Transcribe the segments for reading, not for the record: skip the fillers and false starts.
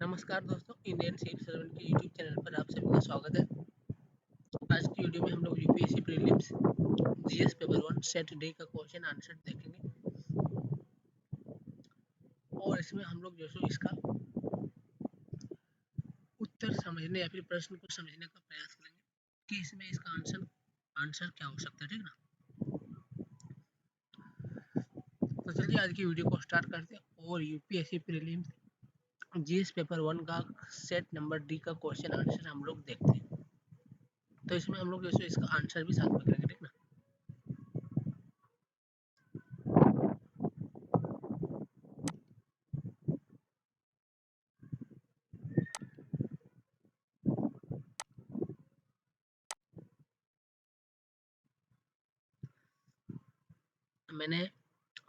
नमस्कार दोस्तों, Indian civil servant के यूट्यूब चैनल पर आप सभी का स्वागत है। आज की वीडियो में हम लोग UPSC prelims GS paper 1 set day का क्वेश्चन आंसर देखेंगे और इसमें हम लोग जो सो इसका उत्तर समझने या फिर प्रश्न को समझने का प्रयास करेंगे कि इसमें इसका आंसर क्या हो सकता है। ठीक ना, तो चलिए आज की वीडियो को स्टार्ट करते हैं और यूपीएससी प्रीलिम्स जीएस पेपर 1 का सेट नंबर डी का क्वेश्चन आंसर हम लोग देखते हैं। तो इसमें हम लोग जो सो इसका आंसर भी साथ में करेंगे। ठीक ना, मैंने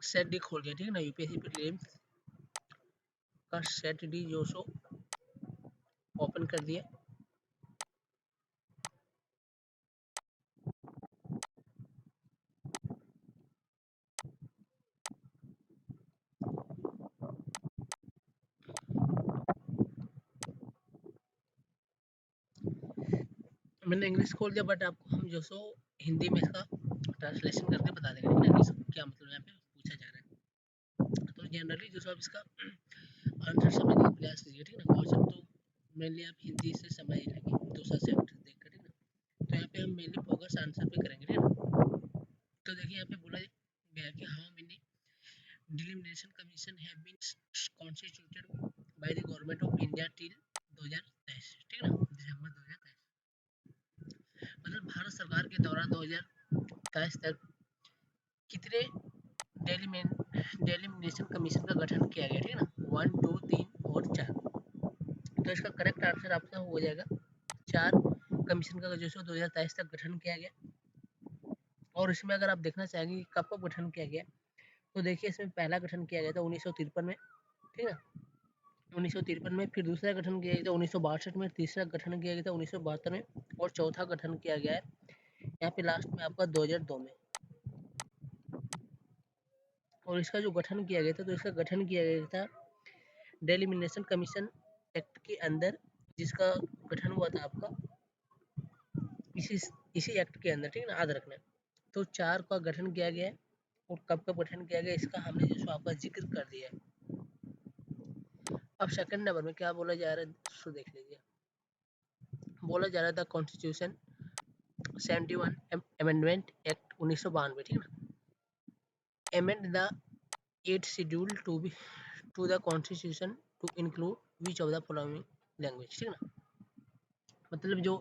सेट डी खोल दिया। ठीक है ना, यूपीएससी प्रीलिम्स का सेट डी जो सो ओपन कर दिया। मैंने इंग्लिश खोल दिया, बट आपको हम जो सो हिंदी में इसका ट्रांसलेशन करके बता देंगे। ठीक है ना, कि क्या मतलब यहाँ पे पूछा जा रहा है। तो जनरली जो सो आप इसका आंसर समझने का प्रयास कीजिए। ठीक है ना, क्वेश्चन तो मेनली आप हिंदी से समझ लेंगे दूसरा सेट देखकर। ठीक ना, तो यहाँ पे हम मेनली फोकस आंसर पे करेंगे। ठीक ना, तो देखिए यहाँ पे बोला गया कि how many delimitation commission have been constituted by the government of India till 2023। ठीक है ना, दिसंबर 2023, मतलब भारत सरकार के द्वारा 2023 तक कितने डेलिमिनेशन कमीशन का गठन किया गया। ठीक है ना, 1, 2, 3 और 4। तो इसका करेक्ट आंसर आपका हो जाएगा 4 कमीशन का जो सो 2023 तक गठन किया गया। और इसमें अगर आप देखना चाहेंगे कि कब कब गठन किया गया, तो देखिए इसमें पहला गठन किया गया था 1953 में। ठीक है, 1953 में, फिर दूसरा गठन किया गया था 1962 में, तीसरा गठन किया गया था 1972 में और चौथा गठन किया गया है यहाँ पे लास्ट में आपका 2002 में। और इसका जो गठन किया गया था, तो इसका गठन किया गया था डेलिमिनेशन कमीशन एक्ट के अंदर, जिसका गठन हुआ था आपका इसी इसी एक्ट के अंदर। ठीक है ना, याद रखना। तो 4 का गठन किया गया है और कब कब गठन किया गया इसका हमने जो आपका जिक्र कर दिया है। अब सेकंड नंबर में क्या बोला जा रहा है, सो देख लीजिए। बोला जा रहा था कॉन्स्टिट्यूशन 71 अमेंडमेंट एक्ट 1992। ठीक है ना, amend the 8th schedule to the constitution to include which of the following language। ठीक है ना, मतलब जो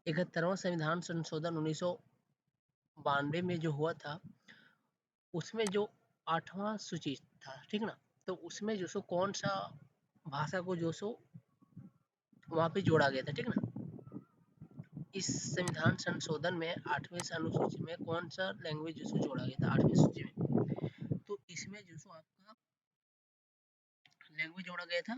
71वां संविधान संशोधन 1992 में जो हुआ था, उसमें जो 8वां सूची था। ठीक है ना, तो उसमें जो सो कौन सा भाषा को जो सो वहाँ पे जोड़ा गया था। ठीक है ना, इस संविधान संशोधन में 8वें अनुसूची में कौन सा लैंग्वेज जो सो जोड़ा गया था 8वीं सूची में, तो इसमें जो सो आपका लैंग्वेज जोड़ा गया था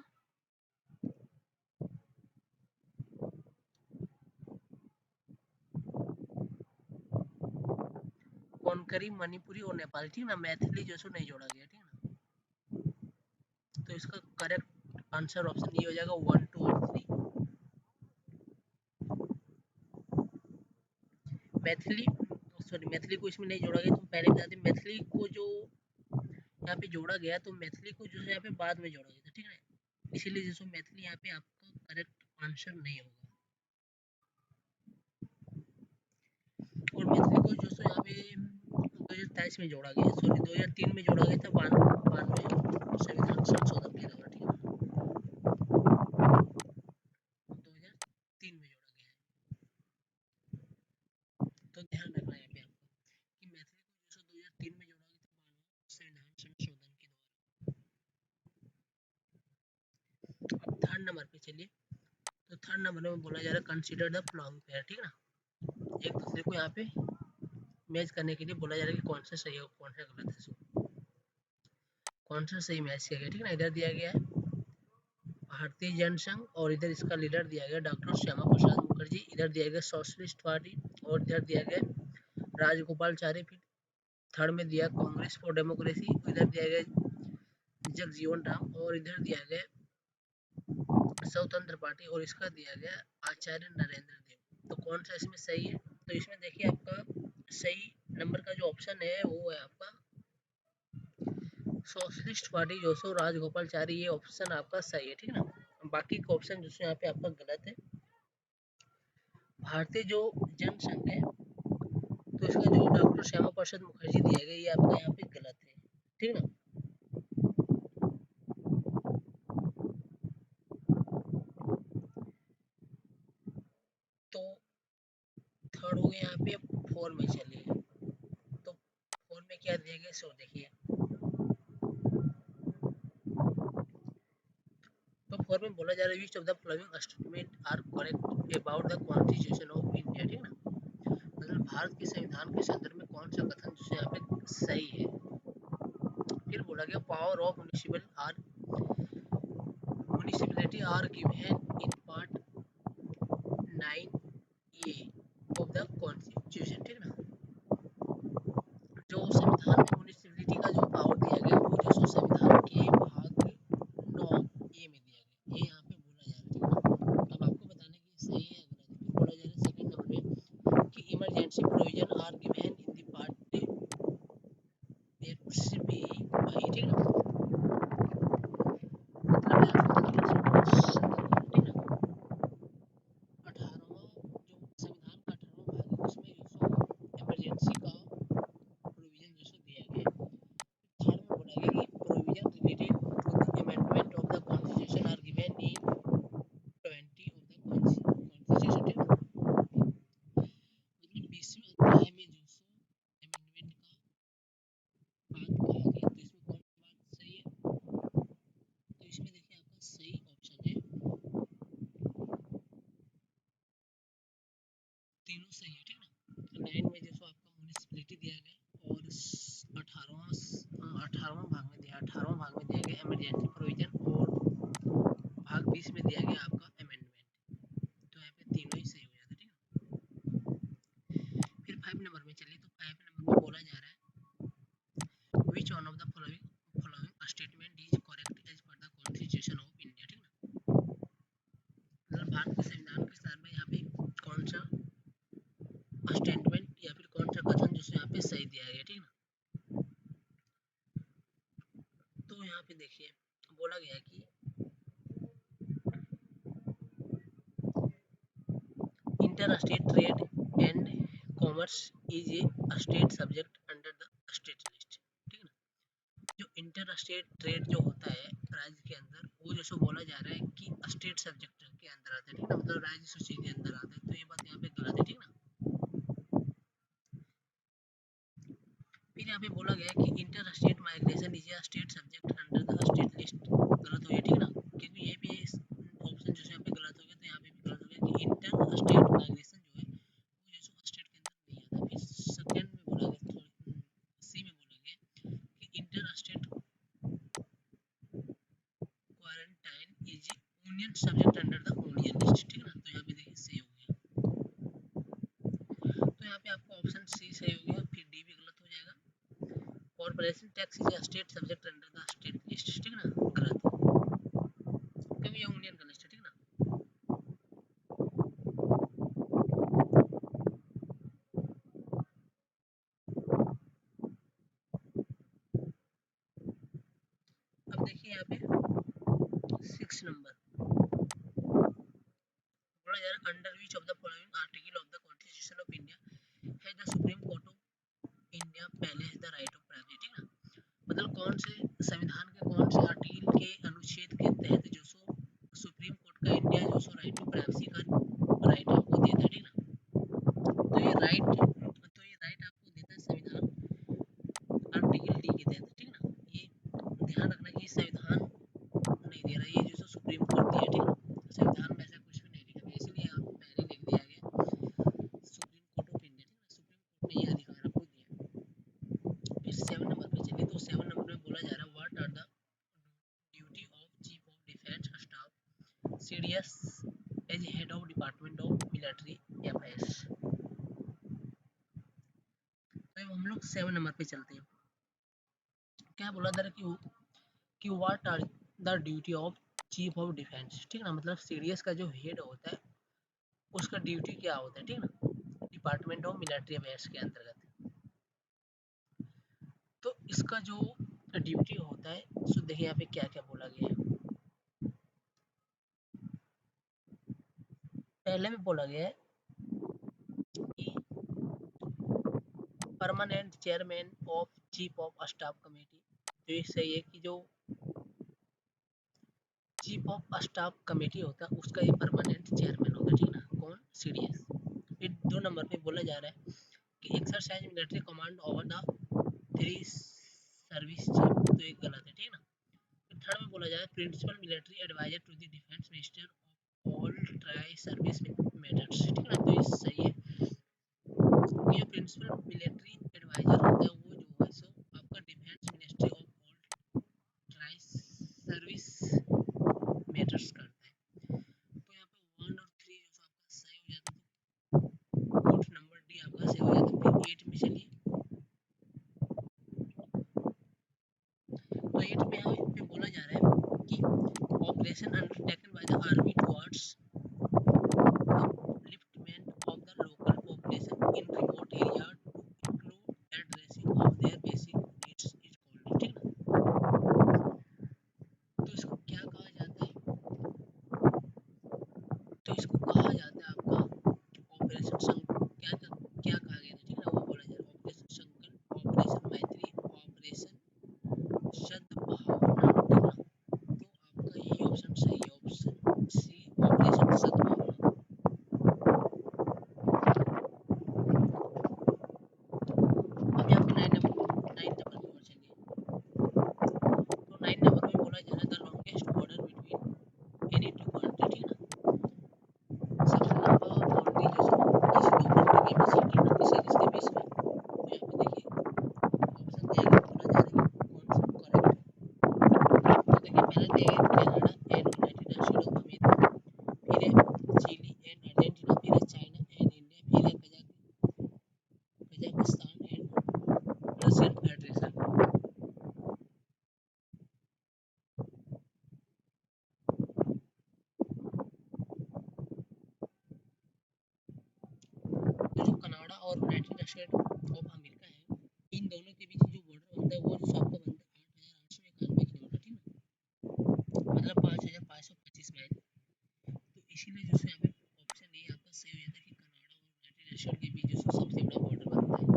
कोंकणी, मणिपुरी और नेपाली। ठीक है ना, मैथिली जो सो नहीं जोड़ा गया। ठीक है ना, तो इसका करेक्ट आंसर ऑप्शन ये हो जाएगा 1, 2 और 3। मैथिली, सॉरी, मैथिली को इसमें नहीं जोड़ा गया। तो पहले बता दें, मैथिली को जो यहाँ पे जोड़ा गया, तो मैथिली को जो है यहाँ पे बाद में जोड़ा गया था। ठीक है ना, इसीलिए जो सो मैथिली यहाँ पे आपका करेक्ट आंसर नहीं होगा। और मैथिली को जो सो यहाँ पे 2023 में जोड़ा गया, सॉरी 2003 में जोड़ा गया था, 92 संविधान संशोधन के द्वारा। ठीक है, 2003 में जोड़ा गया है। तो ध्यान रखना है यहाँ पे आपको कि मैथिली को जो सो 2003 में जोड़ा गया था, 92 संविधान संशोधन के द्वारा। अब थर्ड नंबर पे चलिए। तो थर्ड नंबर में बोला जा रहा है कंसीडर द फॉलोइंग पेयर। ठीक है ना, एक दूसरे को यहाँ पे मैच करने के लिए बोला जा रहा है कि कौन सा सही है कौन सा गलत है। कौन सा सही मैच किया गया। ठीक है ना, इधर दिया गया है भारतीय जनसंघ और इधर इसका लीडर दिया गया डॉक्टर श्यामा प्रसाद मुखर्जी, इधर दिया गया सोशलिस्ट पार्टी और इधर दिया गया राजगोपालचारी। फिर थर्ड में दिया कांग्रेस फॉर डेमोक्रेसी, इधर दिया गया जगजीवन राम और इधर दिया गया स्वतंत्र पार्टी, और इसका दिया गया आचार्य नरेंद्र देव। तो कौन सा इसमें सही है? तो इसमें देखिए आपका सही नंबर का जो ऑप्शन है वो है आपका सोशलिस्ट पार्टी, जो सो राजगोपालचारी, ये ऑप्शन आपका सही है, ठीक है ना। बाकी का ऑप्शन जो यहाँ पे आपका गलत है। भारतीय जो जनसंघ है, तो इसका जो डॉक्टर श्यामा प्रसाद मुखर्जी दिया गया, ये आपका यहाँ पे गलत है, ठीक है ना। तो थर्ड हो गया यहाँ पे। फोर में चलिए, तो फोर में क्या दिया गया सो देखिए। तो फोर में बोला जा रहा है which of the following statement are correct about the constitution of India, ठीक है ना। मतलब भारत के संविधान के संदर्भ में कौन सा कथन जो यहाँ पे सही है। फिर बोला गया power of municipality are given in part 9A of the constitution, ठीक है ना। जो संविधान में म्युनिसिपैलिटी का जो पावर दिया गया वो जो संविधान के भाग 9A में दिया गया, ये यहाँ पे बोला जा रहा है, ठीक है ना। अब आपको बताना है कि सही है गलत है। फिर बोला जा रहा है सेकंड नंबर में कि emergency provision are given in the part X B भाई, ठीक है ना। मतलब है ठीक है ना। 18वां जो संविधान का 18वां भाग है उसमें जो सो इमरजेंसी का प्रोविजन जो सो दिया गया है। थर्ड में बोला गया कि provision related to the amendment of the constitution are given in 20 of the constitution, ठीक है। मतलब 20वें अध्याय में जो सो अमेंडमेंट का बात कहा गया, तो इसमें कौन सी बात सही है? तो इसमें देखिए आपका सही ऑप्शन है, तीनों सही है, ठीक है ना। 9 में जो सो आपका म्युनिसिपैलिटी दिया गया, और 18वां भाग में दिया, 18वां भाग में दिया गया इमरजेंसी प्रोविजन, और भाग 20 में दिया गया आपका अमेंडमेंट। तो यहाँ पे तीनों ही सही हो जाता है, ठीक है। फिर 5 नंबर में चलिए, तो 5 नंबर में बोला जा रहा है which one of the following statement is correct as per the constitution of India, ठीक है ना। मतलब भारत के संविधान के संदर्भ में यहाँ पे कौन सा स्टेटमेंट या फिर कौन सा कथन जो यहाँ पे सही दिया गया, ठीक है ना। तो यहाँ पे देखिए बोला गया कि inter state trade and commerce is a state subject under the state list, ठीक है ना। जो इंटर स्टेट ट्रेड जो होता है राज्य के अंदर, वो जैसे बोला जा रहा है कि स्टेट सब्जेक्ट के अंदर आता है, ठीक है ना, मतलब राज्य सूची के अंदर आता है। तो ये बात यहाँ पे गलत है, ठीक है ना। फिर यहाँ पे बोला गया कि inter state migration is a state subject under the state list, गलत हो गया, ठीक है ना। क्योंकि ये भी ऑप्शन जो यहाँ पे गलत हो गया, तो यहाँ पे भी गलत हो गया कि इंटर स्टेट माइग्रेशन जो है वो जो स्टेट के अंदर नहीं आता। फिर सेकंड में बोला गया, सी में बोला गया कि inter state quarantine is union subject under the union list, ठीक है ना। तो यहाँ पे देखिए सही हो गया। तो यहाँ पे आपका ऑप्शन सी सही हो गया, फिर डी भी गलत हो जाएगा। Corporation tax is state subject under the state list, ठीक है ना, गलत, क्योंकि ये यूनियन का लिस्ट है, ठीक है ना। अब देखिए यहाँ पे 6 नंबर बोला जा रहा है under which of the following article of the constitution of India है the Supreme Court of India places the right of privacy, ठीक है ना। मतलब कौन से संविधान के कौन से आर्टिकल के अनुच्छेद के तहत जो सो सुप्रीम कोर्ट का इंडिया जो सो राइट टू प्राइवेसी का राइट आपको देता है, ठीक है ना। तो ये राइट आपको देता है संविधान आर्टिकल डी के तहत, ठीक है ना। ये ध्यान रखना कि संविधान नहीं दे रहा, ये जो सुप्रीम कोर्ट दिया, ठीक है। संविधान में ऐसा कुछ भी नहीं लिखा गया, इसलिए यहाँ पे पहले लिख दिया गया सुप्रीम कोर्ट ऑफ इंडिया, ठीक है। सुप्रीम कोर्ट ने ये अधिकार आपको दिया। फिर 7 नंबर पे चलिए, तो 7 नंबर में बोला जा रहा है what are the duty of chief of defence staff CDS as head of department of military affairs. तो हम लोग 7 नंबर पे चलते हैं। क्या बोला था कि what are the duty of chief of defence, ठीक है ना, मतलब सीडीएस का जो हेड होता है उसका ड्यूटी क्या होता है, ठीक है ना, डिपार्टमेंट ऑफ मिलिट्री अफेयर्स के अंतर्गत। तो इसका जो ड्यूटी होता है, सो देखिए यहाँ पे क्या क्या बोला गया है। पहले में बोला गया है कि permanent chairman of chief of staff committee, तो ये सही है कि जो चीफ ऑफ स्टाफ कमेटी होता है उसका ये परमानेंट चेयरमैन होगा, ठीक है ना, कौन, सीडीएस। फिर 2 नंबर पे बोला जा रहा है कि exercise military command over the 3 service chief, तो ये गलत है, ठीक है ना। फिर थर्ड में बोला जा रहा है principal military adviser to the defence minister of all tri service matters, ठीक है ना, तो ये सही है। ये जो प्रिंसिपल मिलिट्री एडवाइजर होता है वो जो है सो आपका defence ministry of all tri service matters करता है। तो यहाँ पे 1 और 3 जो आपका सही हो जाता है, तो कोड नंबर डी आपका सही हो जाता है। फिर 8 में चलिए, तो 8 में यहाँ पे बोला जा रहा है कि operation undertaken by the army towards upliftment of the local population in remote area to include addressing of their basic needs is called, ठीक है ना। तो इसको क्या कहा जाता है, तो इसको कहा जाता है आपका ऑपरेशन क्या क्या कहा गया था, ठीक है ना, वो बोला जा रहा है ऑपरेशन संकल्प, ऑपरेशन मैत्री, ऑपरेशन सद्भावना, ठीक है ना। तो आपका यही ऑप्शन सही है, ऑप्शन सी ऑपरेशन सद्भावना। अब यहाँ पे 9 नंबर की ओर चलिए, तो 9 नंबर में बोला जा रहा है the longest border between any two country, ठीक है ना, सबसे लंबा बाउंड्री जो किसी दो कंट्री के बीच, ठीक है ना, किसी किसके बीच में। तो यहाँ पे देखिए ऑप्शन दिया गया, बोला जा रहा है कि कौन सा करेक्ट है। तो देखिए पहले दिया गया Canada and United state of America, फिर है चिली एंड अर्जेंटीना, फिर है चाइना एंड इंडिया, फिर है कजाकिस्तान एंड रशियन फेडरेशन। तो जो कनाडा और यूनाइटेड स्टेट ऑफ अमेरिका है, इन दोनों के बीच जो बॉर्डर बनता है वो जो आपका बनता है 8,891 किलोमीटर, ठीक है, मतलब 5,525 माइल। तो इसीलिए जो है यहाँ पे ऑप्शन ए आपका सही हो जाता है कि कनाडा और यूनाइटेड स्टेट के बीच जो सबसे बड़ा बॉर्डर बनता है।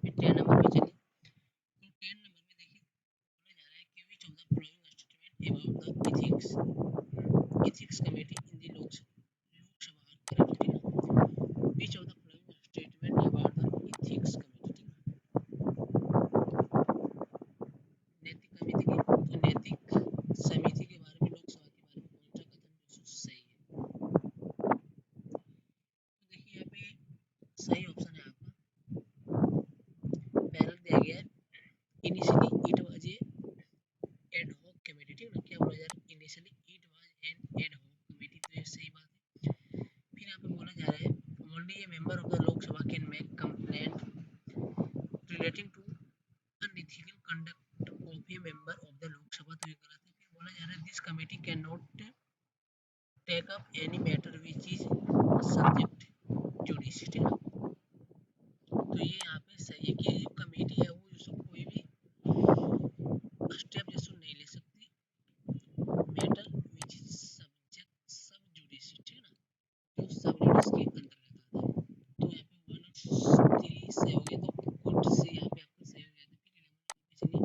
फिर 10 नंबर पे चलिए, तो 10 नंबर में देखिए बोला जा रहा है कि which of the following statement about the ethics committee in the Lok Sabha are correct, ठीक है, which of the following statement about the ethics committee, ठीक है, नैतिक कमेटी के नैतिक समिति के बारे में, लोकसभा के बारे में कौन सा कथन जो सही है। तो देखिए यहाँ पे सही ऑप्शन है आपका पहला दिया गया है, initially it was a ad hoc committee, ठीक है ना, क्या बोला जा रहा है, initially it was an ad hoc committee, तो ये सही बात है। फिर यहाँ पे बोला जा रहा है only a member of the Lok Sabha can make complaint relating to unethical conduct of a member of the Lok Sabha, तो ये गलत है। फिर बोला जा रहा है this committee can not take up any matter which is subject judiciary, ठीक है, तो ये यहाँ पे सही है कि जो कमेटी है वो जो कोई भी स्टेप जैसे नहीं ले सकती मैटर विच इज सब्जेक्ट सब जुडिशरी, ठीक है ना, जो सब जुडिस के अंतर्गत आता है। तो यहाँ पे 1 और 3 सही हो गए, तो कोड से यहाँ पे आपका सही हो गया था। फिर 11 नंबर पे चलिए,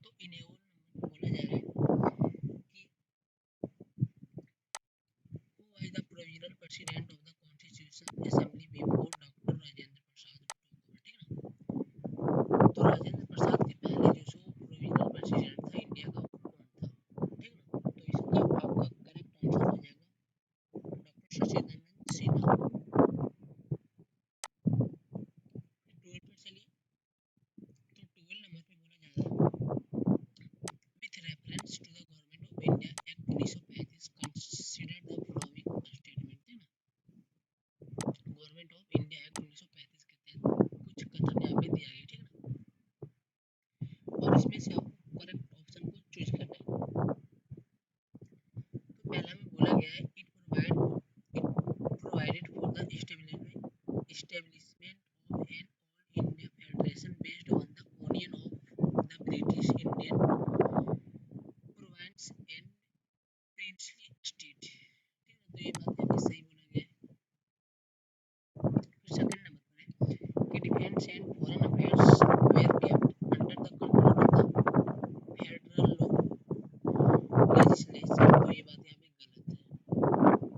तो 11 नंबर पे बोला जा रहा है कि who was the provisional president of the constitution assembly before doctor Rajendra Prasad took over, ठीक है ना, तो राजेंद्र प्रसाद के पहले जो सो प्रोविजनल प्रेसिडेंट था इंडिया का वो कौन था, ठीक है ना, तो इसका आपका करेक्ट आंसर हो जाएगा डॉक्टर सचिदानंद सिन्हा। 12 पर चलिए, तो 12 नंबर पे बोला जा रहा है with reference to the government of India Act 1935 consider the following statement, है ना, गवर्नमेंट ऑफ इंडिया बोला गया है it provided for the establishment of an all India federation based on the union of the British Indian province and princely state। ठीक है, तो ये बात यहाँ पे सही बोला गया है। फिर सेकंड नंबर पर है कि defence and foreign affairs were kept under the control of the federal legislation. तो ये बात यहाँ पे गलत है।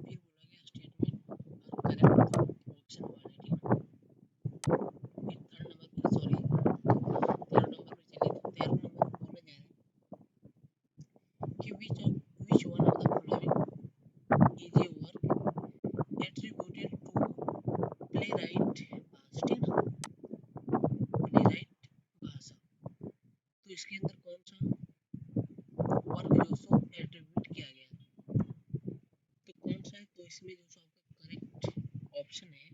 फिर बोला गया statement are correct option one है। ठीक है, फिर थर्ड नंबर पे सॉरी तेरह नंबर पे चलिए, तो तेरह नंबर पे बोला जा रहा है कि which one of the following is a work attributed to playwright Bhasa. ठीक है, प्लेराइट भाषा। तो इसके अंदर कौन सा वर्क जो सो एट्रीब्यूट किया गया, तो कौन सा है? तो इसमें जो सो आपका करेक्ट ऑप्शन है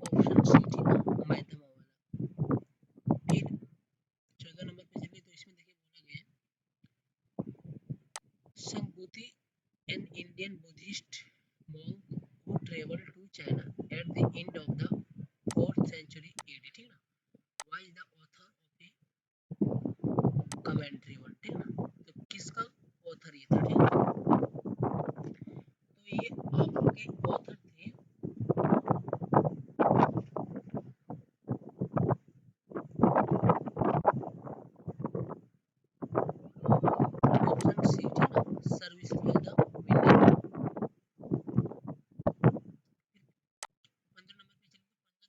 ऑप्शन सी। ठीक है, मैथमा वाला। फिर 14 नंबर पे चलिए, तो इसमें देखिए बोला गया है Sambhuti, an Indian Buddhist monk who traveled to China at the end of the 4th century AD। ठीक है, was the author of a commentary work। ठीक है, तो किसका ऑथर ये था? ठीक है, तो ये आपके ऑथर थे ऑप्शन सी। ठीक है, सर्विस द विनर। 15 नंबर पे चलिए, तो 15 नंबर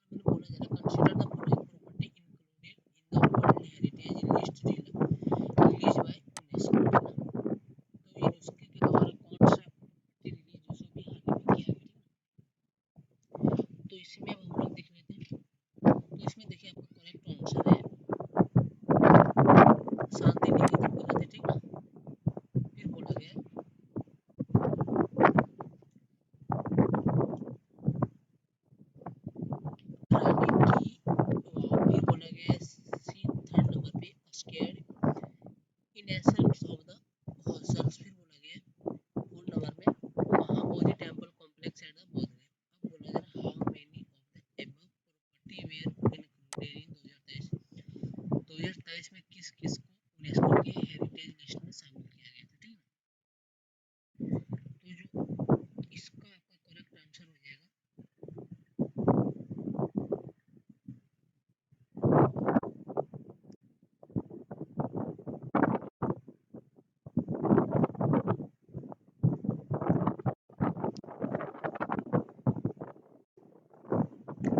में बोला जा रहा है consider the following property included in the world heritage list release by UNESCO. तो यूनेस्को के द्वारा कौन सा प्रॉपर्टी रिलीज जो भी हाल ही में किया गया। तो इसमें अब हम लोग देख लेते हैं। तो इसमें देखिए आपका करेक्ट आंसर है शांति निकेतन। गलत है। ठीक है, फिर बोला गया है रानी की वाव। फिर बोला गया है सी थर्ड नंबर पे sacred in essence of the Hoysalas. फिर बोला गया है फोर्थ नंबर में Mahabodhi temple complex at the Bodh Gaya. अब बोला जा रहा है how many of the above property were included in 2023। 2023 में किस किस को यूनेस्को के हेरिटेज लिस्ट में शामिल किया गया था। ठीक है, तो जो इसका आपका करेक्ट आंसर हो जाएगा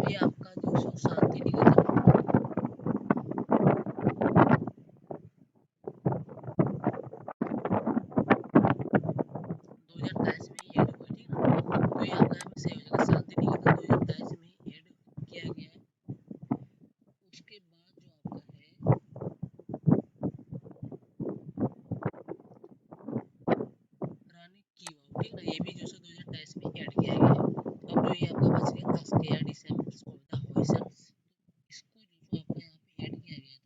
ये आपका जो सो शांति निकेतन 2023 में ही ऐड हुआ। ठीक है, तो ये आपका यहाँ पे सही हो जाएगा, शांति निकेतन 2023 में ही ऐड किया गया है। उसके बाद जो आपका है रानी की वाव। ठीक है ना, ये भी जो सो 2023 में ऐड किया गया है। अब जो ये आपका बच गया स्केयर्ड डिसेंबर्स ऑफ द हॉर्सल्स, इसको जो सो आपका यहाँ पे ऐड किया गया था।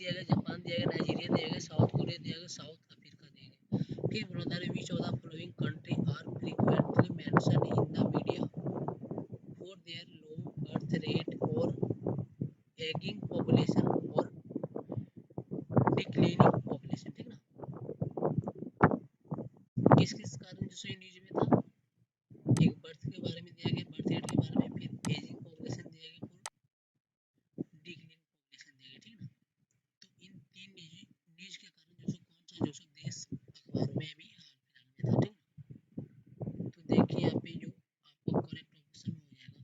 दिया गया, जापान दिया गया, नाइजीरिया दिया गया, साउथ कोरिया दिया गया, साउथ अफ्रीका दिया गया। फिर बोला जा रहा है which of the following country are frequently mention in the media for their low birth rate और एगिंग पॉपुलेशन और डिक्लाइनिंग पॉपुलेशन, ठीक ना। किस किस कारण जो सही न्यूज में था, एक बर्थ के बारे में दिया गया, बर्थ रेट के बारे में, फिर एजिंग पॉपुलेशन दिया गया, फिर डिक्लाइनिंग पॉपुलेशन दिया गया, ठीक ना। तो इन तीन न्यूज के कारण जो कौन सा जो देश अखबारों में अभी हाल फिलहाल में था, ठीक। तो देखिए यहाँ पे जो आपका करेक्ट ऑप्शन हो जाएगा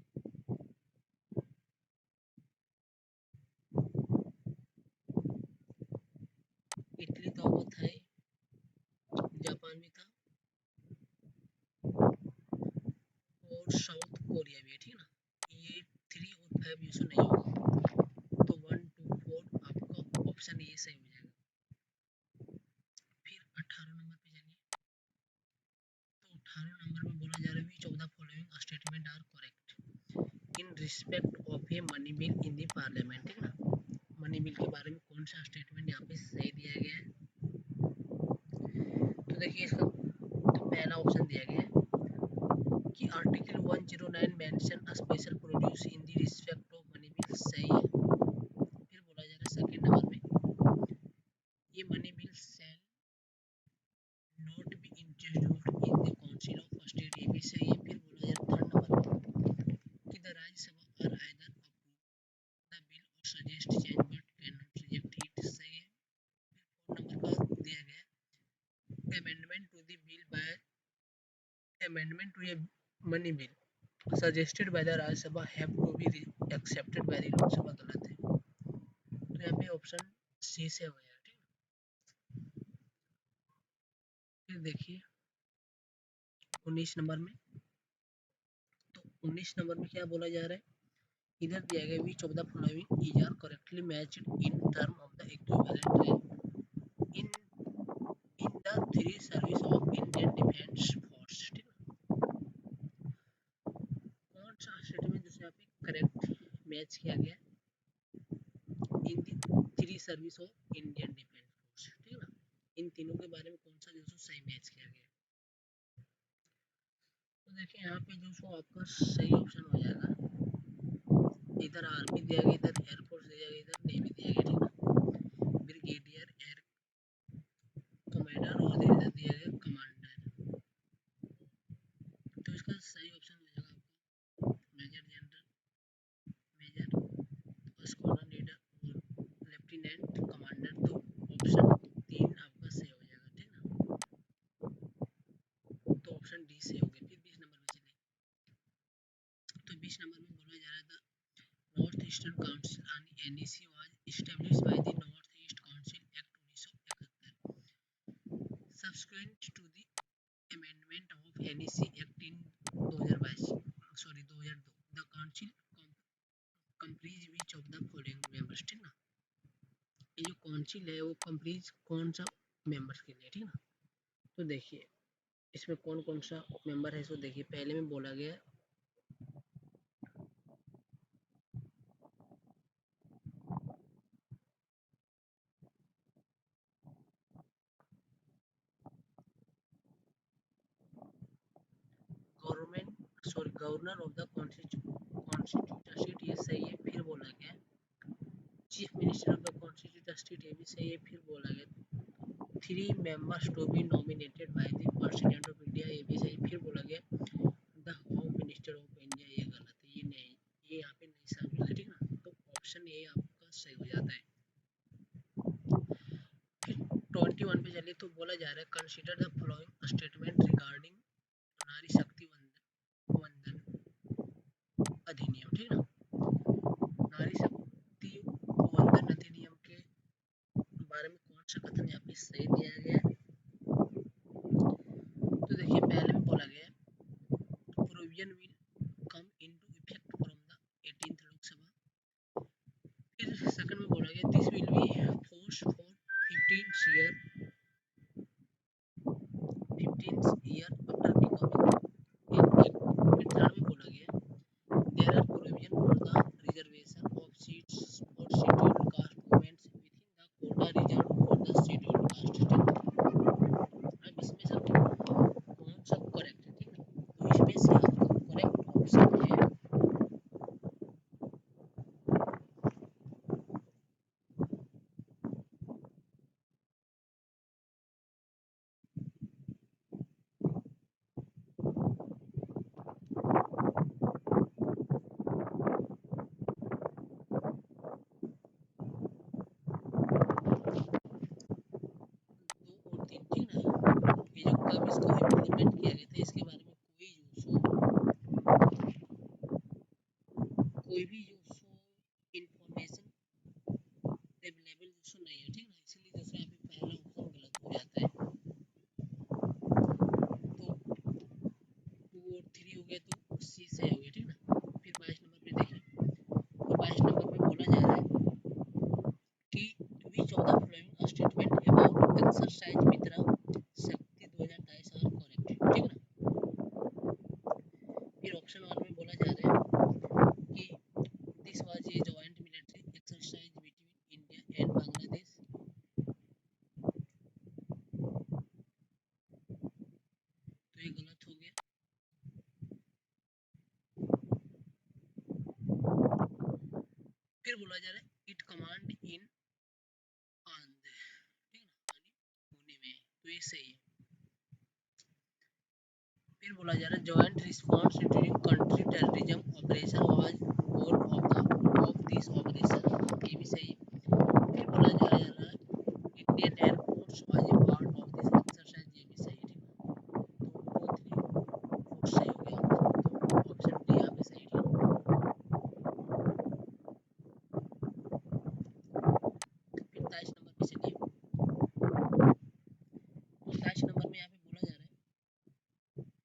इटली, तो आपका था ही, जापान भी था और साउथ कोरिया भी है, ठीक ना। ये 3 और 5 यूज नहीं होगा, तो 1 2 4 आपका ऑप्शन ये सही हो जाएगा। फिर 18 नंबर पे जाइए, तो 18 नंबर में बोला जा रहा है which of the following statement are correct in respect of a money bill in the parliament, ठीक ना। मनी बिल के बारे में कौन सा स्टेटमेंट यहाँ पे सही दिया गया है, तो देखिए इसका तो पहला ऑप्शन दिया गया है कि article 109 mention a special produce in the respect of money bill, सही है। फिर बोला जा रहा है सेकंड नंबर में ये money bill shall not be introduced in the council of state, ये भी सही है। फिर बोला जा रहा है थर्ड नंबर में कि the Rajya Sabha are either approve the bill और suggest change but can not reject it, सही है। फिर फोर्थ नंबर का दिया गया amendment to the bill by amendment to a money bill suggested by the Rajya Sabha have to be accepted by the Lok Sabha, गलत है। तो यहाँ पे ऑप्शन सी से हो गया, ठीक है। फिर देखिए 19 नंबर में, तो 19 नंबर में क्या बोला जा रहा है, इधर दिया गया which of the following is are correctly matched in term of the equivalent rate in in the three service of Indian defence force, ठीक है। कौन सा स्टेटमेंट जिसे यहाँ पे करेक्ट मैच किया गया in the three service of Indian defence force, ठीक है ना। इन तीनों के बारे में कौन सा जो सही मैच किया गया, तो देखिए यहाँ पे जो आपका सही ऑप्शन हो जाएगा, इधर आर्मी दिया गया, इधर एयरफोर्स दिया गया, इधर नेवी दिया गया, ठीक है। ब्रिगेडियर एयर कमांडर और इधर दिया गया कमांडर, तो इसका सही ऑप्शन हो जाएगा आपका major general, major squadron leader और लेफ्टिनेंट कमांडर, तो ऑप्शन 3 आपका सही हो जाएगा, ठीक है। तो ऑप्शन डी से हो गया। फिर 20 नंबर में चलिए, तो 20 नंबर में बोला जा रहा था north eastern council on NEC was established by the north east council act 1971 subsequent to the amendment of NEC act in 2022 sorry 2002 the council comprise which of the following members, ठीक ना। ये जो council है वो कंप्रीज कौन सा members के लिए, ठीक ना। तो देखिए इसमें कौन कौन सा मेंबर है, सो देखिए पहले में बोला गया government sorry governor of the constitute state, ये सही है। फिर बोला गया chief minister of the constitute state, ये भी सही है। फिर बोला गया 3 members to be nominated by the president of India, ये भी सही। फिर बोला गया the home minister of India, ये गलत है, ये नहीं, ये यहाँ पे नहीं शामिल है, ठीक ना। तो ऑप्शन ए आपका सही हो जाता है। फिर 21 पे चलिए, तो बोला जा रहा है consider the following statement regarding नारी शक्ति वंदन अधिनियम, ठीक है ना। नारी शक्ति वंदन अधिनियम के बारे में कौन सा कथन यहाँ पे सही दिया गया है, तो देखिए पहले में बोला गया provision will come into effect from the 18th Lok Sabha. फिर सेकंड में बोला गया this will be force for 15th year after becoming an act। फिर थर्ड में बोला गया there are provision for the reservation of seats for scheduled caste women within the कब इसको इम्प्लीमेंट किया गया था इसके बारे में कोई भी जो सो इंफॉर्मेशन अवेलेबल जो नहीं है, ठीक ना, इसलिए जैसे यहाँ पे पहला ऑप्शन गलत हो जाता है। तो 2 और 3 हो गया तो सी से हो गया, ठीक ना। फिर 22 नंबर पे देखिए, तो 22 नंबर पे बोला जा रहा है कि which of the following statement about exercise मित्रा शक्ति 2023 are correct, ठीक ना। फिर ऑप्शन 1 में बोला जा रहा है कि this was a joint military exercise between India and Bangladesh, तो ये गलत हो गया। फिर बोला जा रहा है इट कमांड इन आंध्र, ठीक है ना, पुणे में, तो ये सही है। फिर बोला जा रहा है joint response during country terrorism operation was goal of this operation, ये भी सही है। फिर बोला जा रहा है Indian air force was a part of this exercise, ये भी सही है, ठीक है। तो 2 3 4 सही हो गया, तो ऑप्शन डी यहाँ पे सही है। फिर 23 नंबर पे चलिए, 23 नंबर में यहाँ पे बोला जा रहा है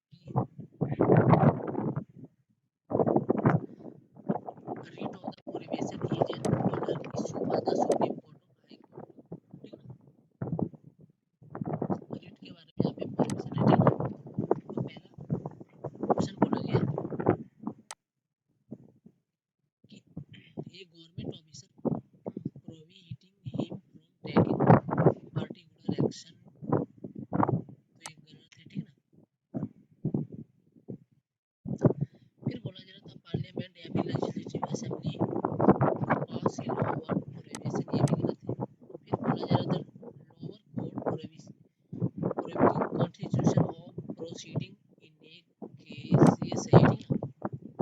कि read of the prohibition is an order issue by the Supreme Court of high court, ठीक है। रीड के बारे में यहाँ पे प्रोहिबिशन है, ठीक है। तो पहला ऑप्शन बोला गया कि a government officer prohibiting him from taking particular action, तो ये गलत है, ठीक ना। फिर बोला जा रहा था पार्लियामेंट या फिर legislative assembly pass a law on prohibition, ये भी गलत है। फिर बोला जा रहा था lower court prohibiting constitution of proceeding in A case, ये सही है, ठीक ना।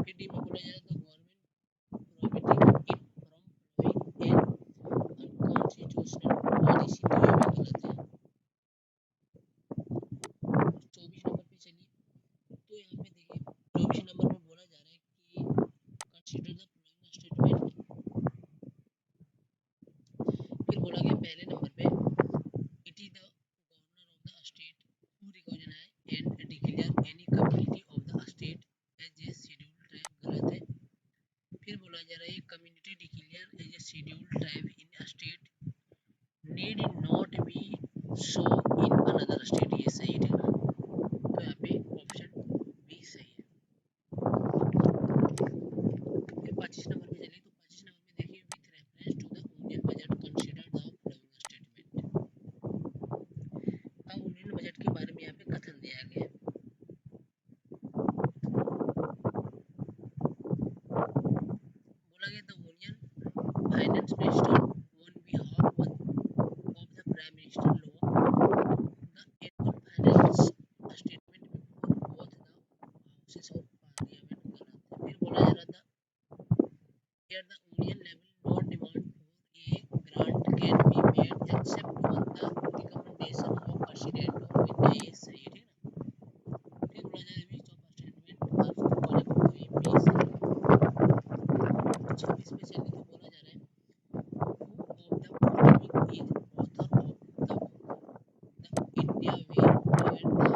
फिर डी में बोला जा रहा था government prohibiting it from following an unconstitutional policy, तो ये भी गलत है। 24 नंबर पे चलिए, तो यहाँ पे देखिए 24 नंबर में बोला जा रहा है कि कंसीडर द फॉलोइंग स्टेटमेंट। फिर बोला गया पहले नंबर पे it is the governor of the state who recognize and declare any community of the state as a scheduled tribe, गलत है। फिर बोला जा रहा है community declare as a scheduled tribe in a state need not be so in another state, ये सही है, ठीक है। तो यहाँ पे ऑप्शन बी सही है। फिर 25 नंबर पे चलिए, तो 25 नंबर में देखिए with reference to the union budget consider the following statement. अब यूनियन बजट के बारे में यहाँ पे कथन दिया गया है। बोला गया the union finance minister on behalf of the prime minister law the annual finance statement before both the houses of parliament, गलत है। फिर बोला जा रहा था here the union level no demand for a grant can be made except on the recommendation of president of India, ये सही है, ठीक ना। फिर बोला जा रहा है which of statement are correct, तो ये भी सही है। 26 पे चलिए, तो बोला जा रहा है who of the following is author of the book the India way and why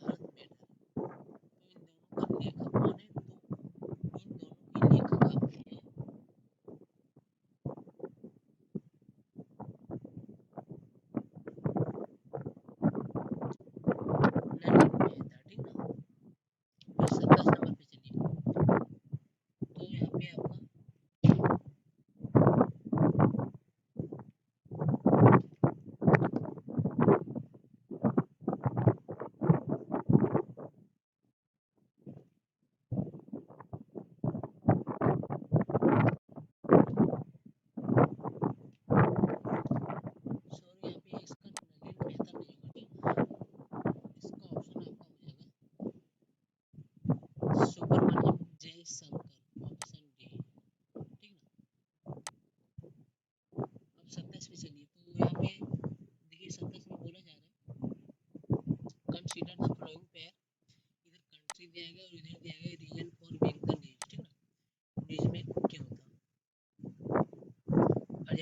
Bharat better, तो इन दोनों का लेखक कौन है, तो इन दोनों के लेखक आपके हैं नरेंद्र मेहता, ठीक ना। फिर 27 नंबर पे चलिए, तो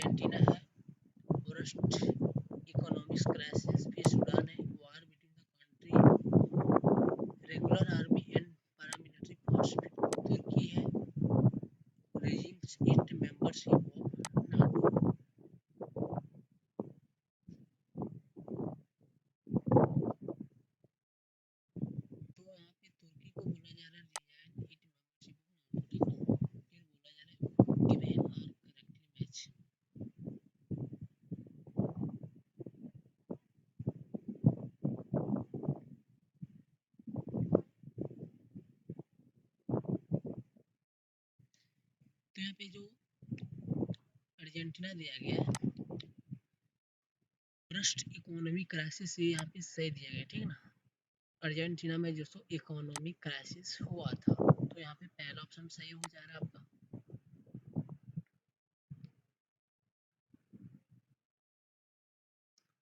अर्जेंटीना है, वर्स्ट इकोनॉमिक्स क्राइसिस, फिर सूडान है, war between the country, regular army and paramilitary force, तुर्की है, regimes its membership of NATO। तो यहाँ पे तुर्की को बोला जा रहा है resign its membership of NATO, ठीक है। फिर बोला जा रहा है given or correctly match। तो यहाँ पे जो अर्जेंटीना दिया गया है, वर्स्ट इकोनॉमिक क्राइसिस, ये यहाँ पे सही दिया गया, ठीक है ना। अर्जेंटीना में जो सो इकोनॉमिक क्राइसिस हुआ था, तो यहाँ पे पहला ऑप्शन सही हो जा रहा है आपका।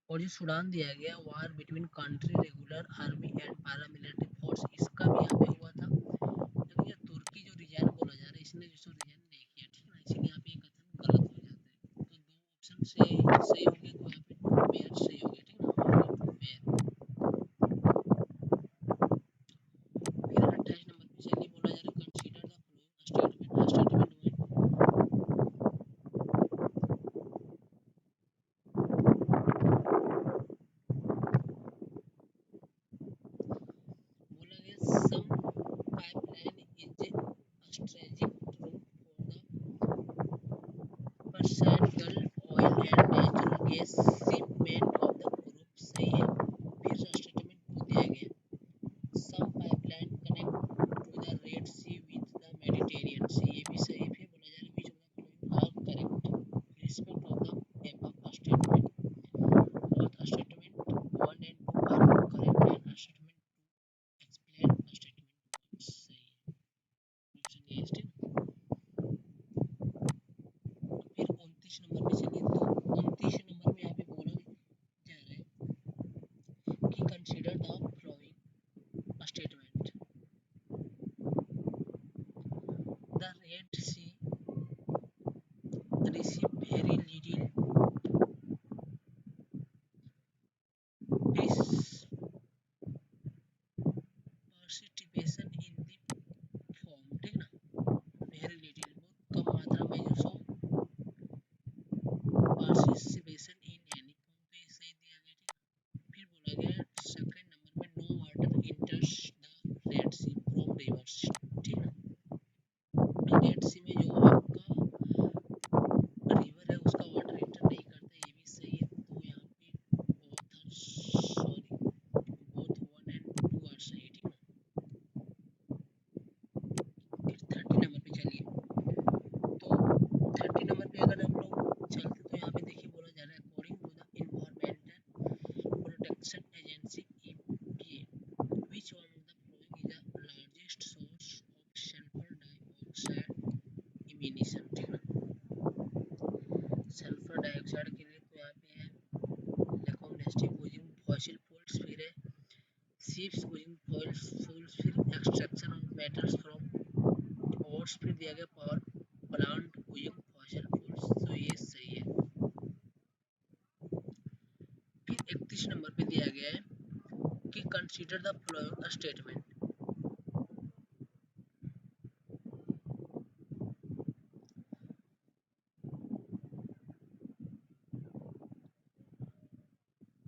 और जो सूडान दिया गया, war between country, regular army and paramilitary force, इसका भी यहाँ पे हुआ था। लेकिन ये तुर्की जो रिजाइन बोला जा रहा है, इसने जो रिजाइन नहीं किया, ठीक है ना, इसीलिए यहाँ पे ये कथन गलत हो जाता है। तो दो ऑप्शन से सही हो गया, तो यहाँ पे पेयर सही हो गया, ठीक है ना, पेयर। फिर 28 नंबर पे चलिए, बोला जा रहा है कंसीडर द फॉलोइंग स्टेटमेंट में। बोला गया some pipeline is a strategic route for the Persian Gulf oil and natural gas shipment of the group, सही है। फिर स्टेटमेंट 2 दिया गया, some pipeline connect to the Red Sea with the Mediterranean Sea, ये भी सही है। फिर बोला जा रहा है which of the following are correct respect of the above statement, both statement 1 and 2 are correct and statement 2 explain statement 1, सही है, ऑप्शन ए is ठीक। फिर 29 नंबर पे चलिए, तो 29 नंबर में यहाँ पे बोला जा रहा है कि consider the following statement, the red sea receive very little participation in the form, ठीक ना, very little बहुत कम मात्रा में जो सो participation in any form, तो ये सही दिया गया, ठीक। फिर बोला गया सेकंड नंबर में no water enters the Red Sea from rivers, ठीक ना, रेड सी में जो आपका रिवर है उसका वाटर एंटर नहीं करता, ये भी सही है। तो यहाँ पे बोथ 1 एंड 2 आर सही, ठीक ना। फिर 30 नंबर पे चलिए, तो 30 नंबर पे अगर हम लोग चलते, तो यहाँ पे देखिए बोला जा रहा है according to the environmental protection agency EPA, which one of the following is the largest source of sulfur dioxide emission, ठीक ना। सल्फर डाइऑक्साइड के लिए तो यहाँ पे है लेकोनेस्टिक यूजिंग फॉसिल फ्यूल्स, फिर है ships using fuels, फिर extraction of metals from ores, फिर दिया गया power plant using fossil fuels, तो ये सही है। फिर 31 नंबर पे दिया गया है कि कंसीडर द फॉलोइंग स्टेटमेंट,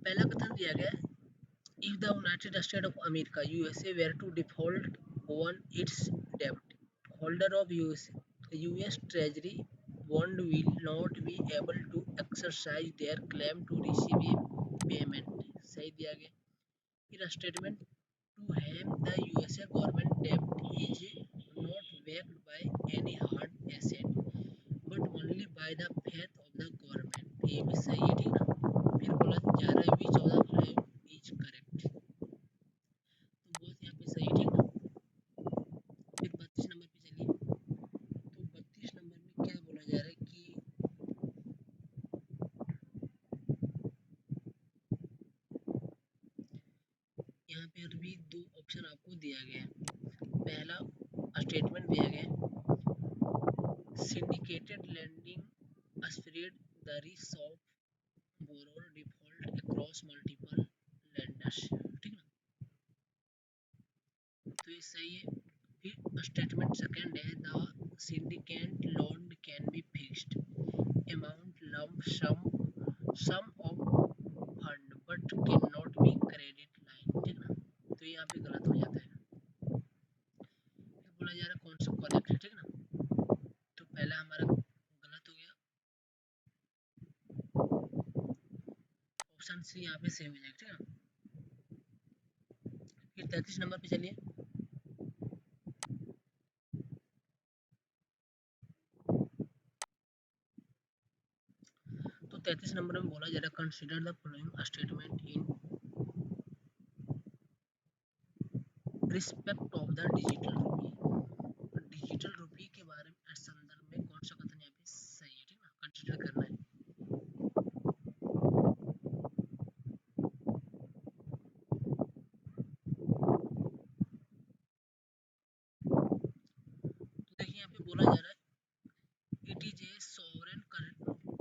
पहला कथन दिया गया है if the United States of America USA were to default on its debt, holder of US Treasury bond will not be able to exercise their claim to receive a payment, सही दिया गया। फिर statement to him the USA government debt is not backed by any hard asset but only by the faith of the government, ये भी सही है, ठीक ना। फिर बोला जा रहा है which of the following is correct, तो बहुत यहाँ पे सही, ठीक ना। फिर 32 नंबर पे चलिए, तो 32 नंबर में क्या बोला जा रहा है कि यहाँ पे भी दो ऑप्शन आपको दिया गया है। पहला स्टेटमेंट दिया गया है syndicated lending spread the risk of borrower default across multiple lenders, ठीक है। तो ये सही है। फिर स्टेटमेंट सेकंड है the syndicate loan can be fixed amount lump sum of fund but can not be credit line, ठीक ना। तो यहाँ पे गलत हो जाता है। फिर बोला जा रहा है कौन सा करेक्ट है, ठीक ना। तो पहला हमारा गलत हो गया, ऑप्शन सी यहाँ पे सही हो जाएगा, ठीक है। फिर 33 नंबर पे चलिए। तो 33 नंबर में बोला जा रहा है consider the following statement in respect of the digital रूपी। डिजिटल रूपी के बारे में संदर्भ में कौन सा कथन यहाँ पे सही है, ठीक ना, कंसीडर करना है। तो देखिए यहाँ पे बोला जा रहा है it is A sovereign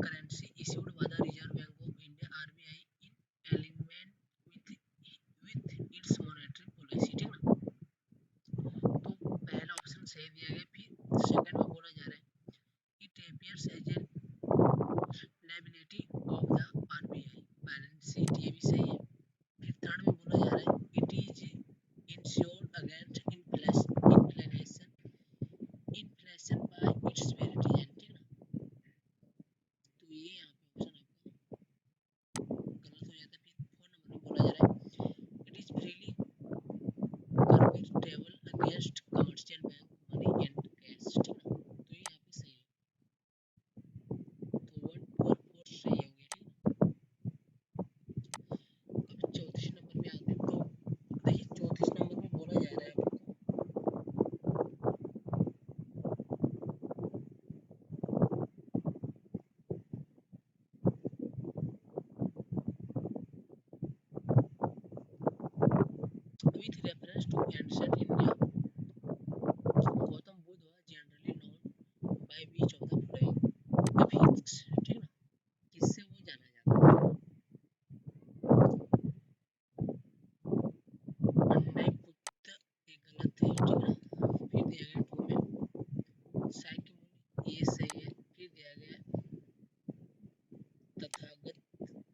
currency issued by the reserve bank of India RBI in element with its monetary policy, ठीक ना। तो पहला ऑप्शन सही दिया गया। फिर सेकंड में बोला जा रहा है it appears as a liability of the RBI balance sheet, ये भी सही है। फिर थर्ड में बोला जा रहा है it is insured against inflation bye it's very design, ठीक ना। तो ये यहाँ पे ऑप्शन आपका गलत हो जाता है। फिर फोर नंबर में बोला जा रहा है it is freely convertible against commercial bank money and cash, ठीक ना। तो ये यहाँ पे सही है। तो 1 और 4 सही हो गया, ठीक है। अब 34 नंबर में आते हैं। तो देखिए 34 नंबर में बोला जा रहा है with reference to ancient India, Gautam Buddha was generally known by which of the following epithets, ठीक ना, किससे वो जाना जाता है। अन्नय पुत्र ये गलत है, ठीक ना। फिर दिया गया 2 में साइकिल मुनि, ये सही है। फिर दिया गया तथागत,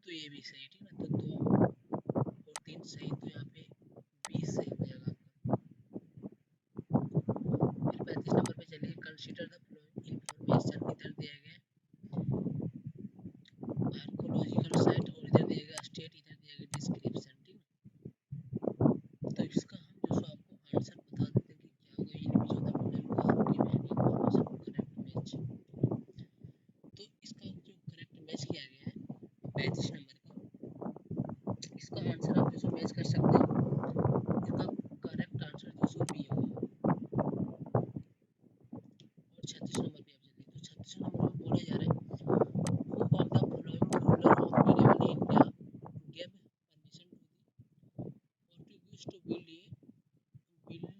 तो ये भी सही, ठीक ना। तो 2 और 3 सही, तो यहाँ पे 20 सही हो जाएगा आपका। फिर 35 नंबर पे चलिए कंसीडर द फॉलोइंग इंफॉर्मेशन, इधर दिया गया आर्कोलॉजिकल साइट और इधर दिया गया स्टेट, इधर दिया गया डिस्क्रिप्शन, ठीक है। तो इसका हम जो सो आपको आंसर बता देते हैं कि क्या होगा in which of the following given information correct match. तो इसका जो करेक्ट मैच किया गया है 35 नंबर का, इसका आंसर आप जो सो मैच कर सकते हैं। इसका करेक्ट आंसर जो सो बी होगा। और 36 नंबर पे आप चलिए। तो 36 नंबर में बोला जा रहा है who of the following ruler of medieval India gave permission to the Portuguese to build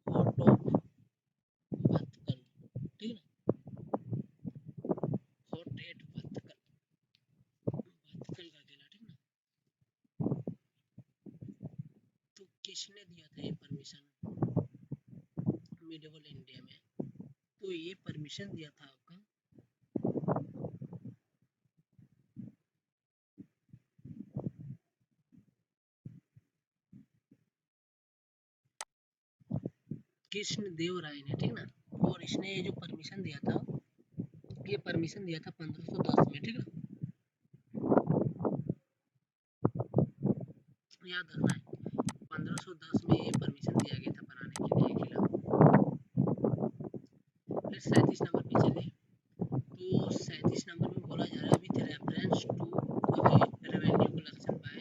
a fort of Vatkal, ठीक है ना। फोर्ट एट वात्कल, वात्कल का किला, ठीक ना। तो किसने दिया था ये परमिशन मिडिवल इंडिया में। तो ये परमिशन दिया था आपका कृष्ण देव राय ने, ठीक ना। और इसने ये जो परमिशन दिया था, ये परमिशन दिया था 1510 में, ठीक ना। याद रखना है 1510 में ये परमिशन दिया गया था बनाने के लिए किला। फिर 37 नंबर पे चले। तो 37 नंबर में बोला जा रहा है with reference to revenue collection by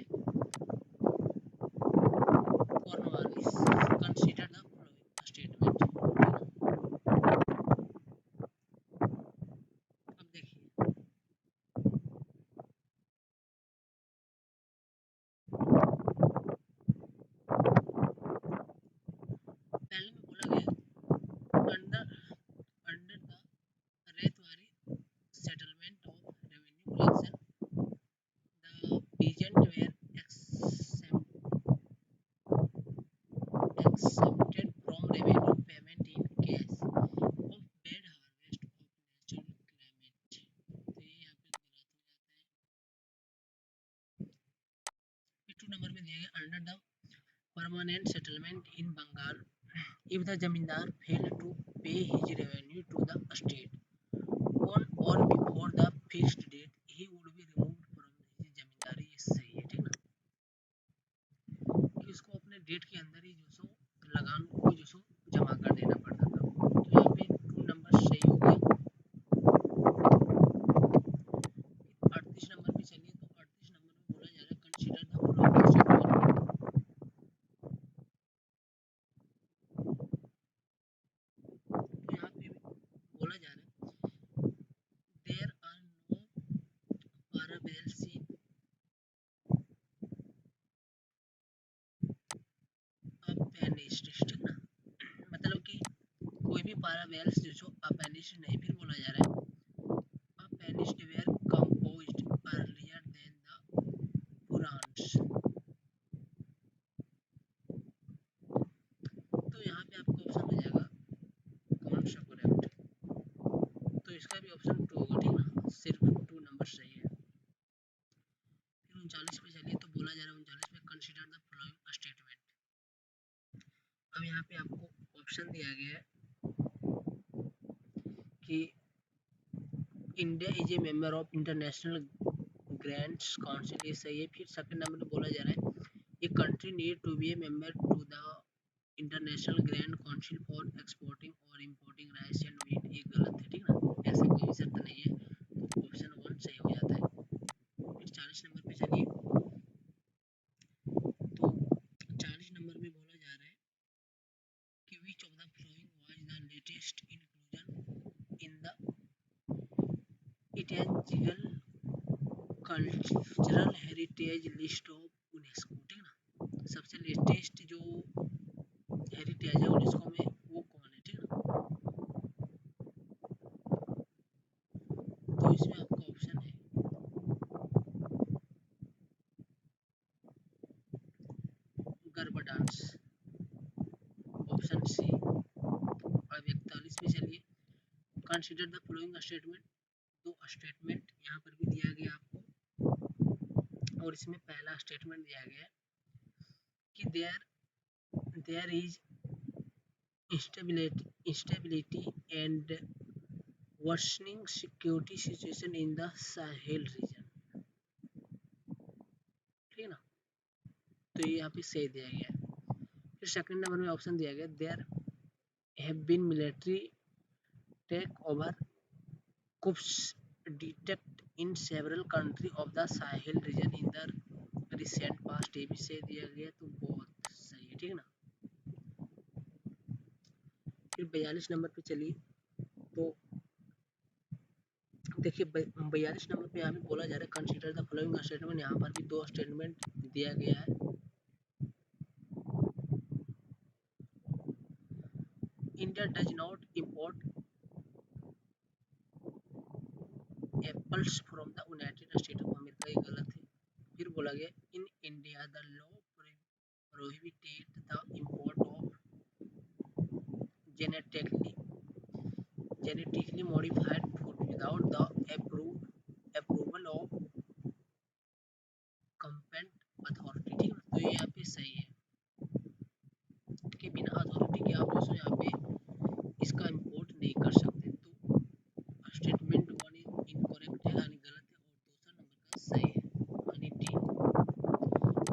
Cornwallis consider the following statement. अब देखिए पहले में बोला गया under under the ryotwari settlement of permanent settlement in Bengal. If the zamindar failed to pay his revenue to the state on or before the fixed date, he would be removed from his जमींदारी. ये सही है, ठीक ना, कि उसको अपने date के अंदर ही जो सो लगान को जो सो जमा कर देना पड़ता था. तो यहाँ पे 2 नंबर सही हो गया. 38 नंबर पे चलिए. तो 38 नंबर में बोला जा रहा है कंसीडर द फॉलोइंग स्टेटमेंट. यहाँ पे बोला जा रहा है there are no parallels in appendage, ठीक ना, मतलब कि कोई भी parallels जो सो appendage नहीं. फिर बोला जा रहा है appendage were composed earlier than the Purans. तो यहाँ पे आपको ऑप्शन मिल जाएगा कौन सा करेक्ट. तो इसका भी ऑप्शन 2 होगा, ठीक ना, सिर्फ 2 नंबर सही है. फिर 39 पे चलिए. तो बोला जा रहा है 39 में कंसीडर द फॉलोइंग स्टेटमेंट. अब यहाँ पे आपको ऑप्शन दिया गया है कि India is a member of international grants council. ये सही है. फिर सेकंड नंबर में बोला जा रहा है a country need to be a member to the international grand council for exporting और इंपोर्टिंग राइस एंड व्हीट. ये गलत है, ठीक ना, ऐसा कोई भी शर्त नहीं है. तो ऑप्शन 1 सही हो जाता है. फिर 40 नंबर पे चलिए. तो 40 नंबर में बोला जा रहा है कि which of the following was the latest inclusion in the intangible cultural heritage list of UNESCO, ठीक ना. सबसे लेटेस्ट जो हेरिटेज है यूनेस्को में वो कौन है, ठीक ना. तो इसमें आपका ऑप्शन है गरबा डांस, ऑप्शन सी. अब 41 में चलिए. Consider the following statement. दो स्टेटमेंट यहाँ पर भी दिया गया आपको, और इसमें पहला स्टेटमेंट दिया गया है कि there is instability and worsening security situation in the Sahel region, ठीक ना. तो ये यहाँ पे सही दिया गया है. फिर सेकंड नंबर में ऑप्शन दिया गया there have been military take over coups detect in several country of the Sahel region in the recent past. ये भी सही दिया गया. तो बहुत सही है, ठीक ना. फिर 42 नंबर पे चलिए. तो देखिए 42 नंबर पे यहाँ पे बोला जा रहा है कंसीडर द फॉलोइंग स्टेटमेंट. यहाँ पर भी दो स्टेटमेंट दिया गया है. India does not import apples from the United state of America. ये गलत है. फिर बोला गया in India the law prohibited the import of genetically modified food without the approval of competent authority, ठीक है. तो ये यहाँ पे सही है कि बिना अथॉरिटी के आप दोस्तों यहाँ पे इसका इंपोर्ट नहीं कर सकते. तो स्टेटमेंट 1 इनकरेक्ट है यानी गलत है, और दूसरा नंबर का सही है यानी डी.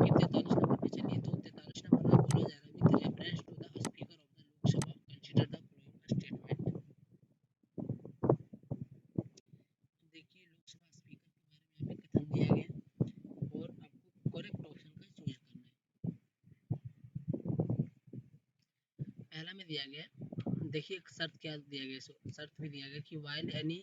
फिर 43 नंबर पे चलिए. तो 43 नंबर में बोला जा रहा है with reference to the speaker of the Lok Sabha consider the following statement. देखिए लोकसभा स्पीकर के बारे में यहाँ पे कथन दिया गया है और आपको करेक्ट ऑप्शन का चूज करना है. पहला में दिया गया है, देखिए एक शर्त क्या दिया गया है. शर्त में दिया गया कि while any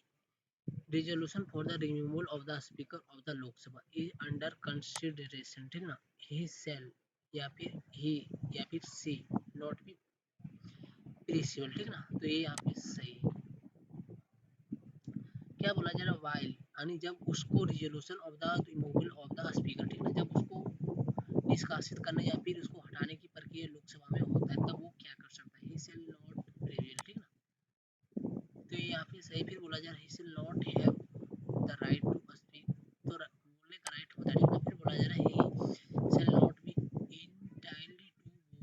resolution for the removal of the speaker of the Lok Sabha is under consideration, ठीक ना, he shall या फिर he या फिर she not be permissible, ठीक ना. तो ये यहाँ पे सही है. क्या बोला जा रहा है while यानी जब उसको resolution of the removal of the speaker, ठीक ना, जब उसको निष्कासित करना या फिर उसको हटाने की प्रक्रिया लोकसभा में होता है तब वो क्या कर सकता है. he shall not prevail, ठीक ना. तो ये यहाँ पे सही. फिर बोला जा रहा है he shall not have the right to speak. तो बोलने का राइट होता है, ठीक है. फिर बोला जा रहा है he shall not be entitled to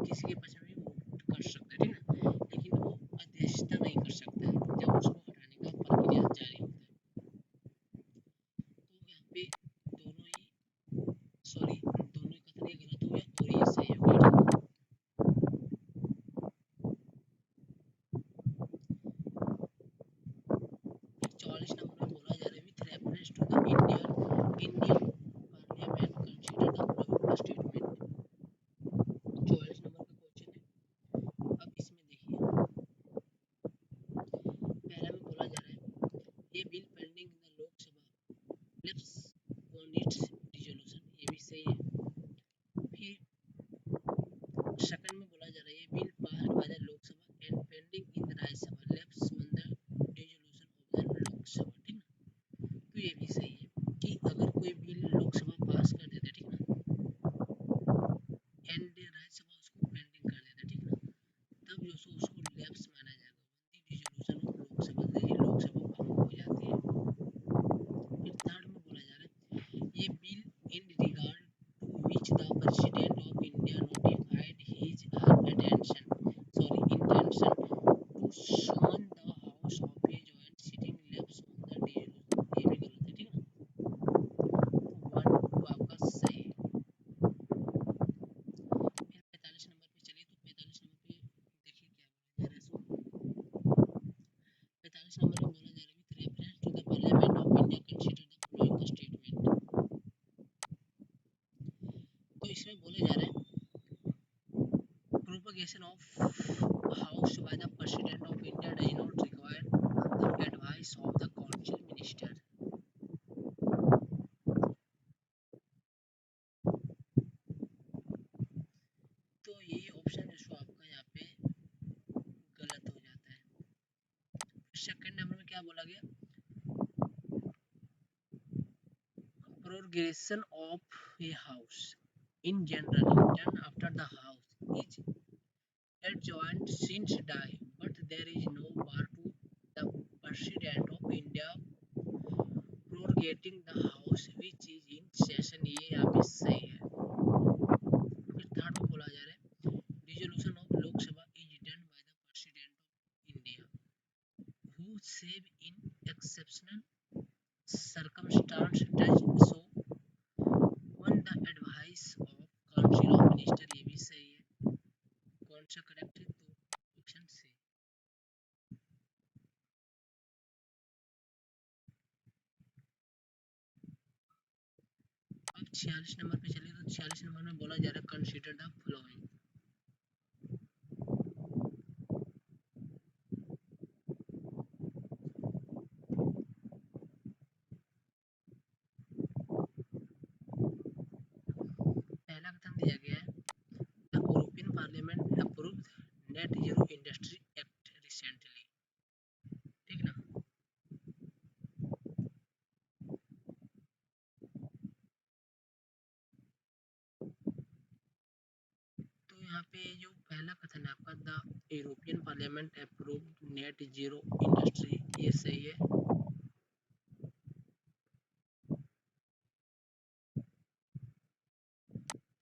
किसी के पक्ष में भी वोट कर सकता है, ठीक है ना, लेकिन वो अध्यक्षता नहीं कर सकता है जब उसको हटाने का प्रक्रिया जारी होता है। तो यहाँ पे दोनों ही सॉरी दोनों ही कथन ये गलत हो गया और ये सही हो गया, ठीक है। 44 नंबर में बोला जा रहा है with reference to the Indian parliament consider the following statement. 44 number का क्वेश्चन है। अब इसमें देखिए पहला में बोला जा रहा है ये bill pending in the Lok Sabha lips on it's resolution, ये भी सही है। फिर सेकंड में बोला जा रहा है ये bill passed by the Lok Sabha and pending in the Rajya Sabha lips on the resolution of the Lok Sabha, ठीक ना। तो ये भी सही है कि अगर कोई बिल लोकसभा पास कर देते, ठीक ना, एंड राज्यसभा उसको पेंडिंग कर देते, ठीक ना, तब जो सो उसको लैप्स माना जाएगा, रिजोल्यूशन ऑफ लोकसभा से ही लोकसभा भंग हो जाती है। फिर थर्ड में बोला जा रहा है ये bill in regard to which the president of India notified his her intention to summon the house of a joint sitting lapse on the resolution, ये भी गलत है, ठीक है। तो वन टू आपका सही है। फिर 45 नंबर पे चलिए, तो 45 नंबर पे देखिए क्या बोला जा रहा है। 45 नंबर में बोला जा रहा है with reference to the parliament of India consider the following statement. तो इसमें बोले जा रहा है propagation of house by the president of India does not require the advice of the council minister. तो ये ऑप्शन जो आपका यहाँ पे गलत हो जाता है। सेकंड नंबर में क्या बोला गया, progression of a house in general done after the house is adjourned since die, but there is no bar to the president of India prorogating the house which is in session, ये यहाँ पे सही है। फिर third में बोला जा रहा है resolution of Lok Sabha is done by the president of India who save in exceptional circumstance does so on the advice of council of minister, ये भी सही है। कौन सा करेक्ट है, तो ऑप्शन सी। अब 46 नंबर पे चलिए, तो 46 नंबर में बोला जा रहा है कंसीडर द फॉलोइंग। पहला कथन दिया गया है the European parliament approved net zero industry act recently, ठीक ना। तो यहाँ पे जो पहला कथन है आपका the European parliament approved net zero industry, ये सही है।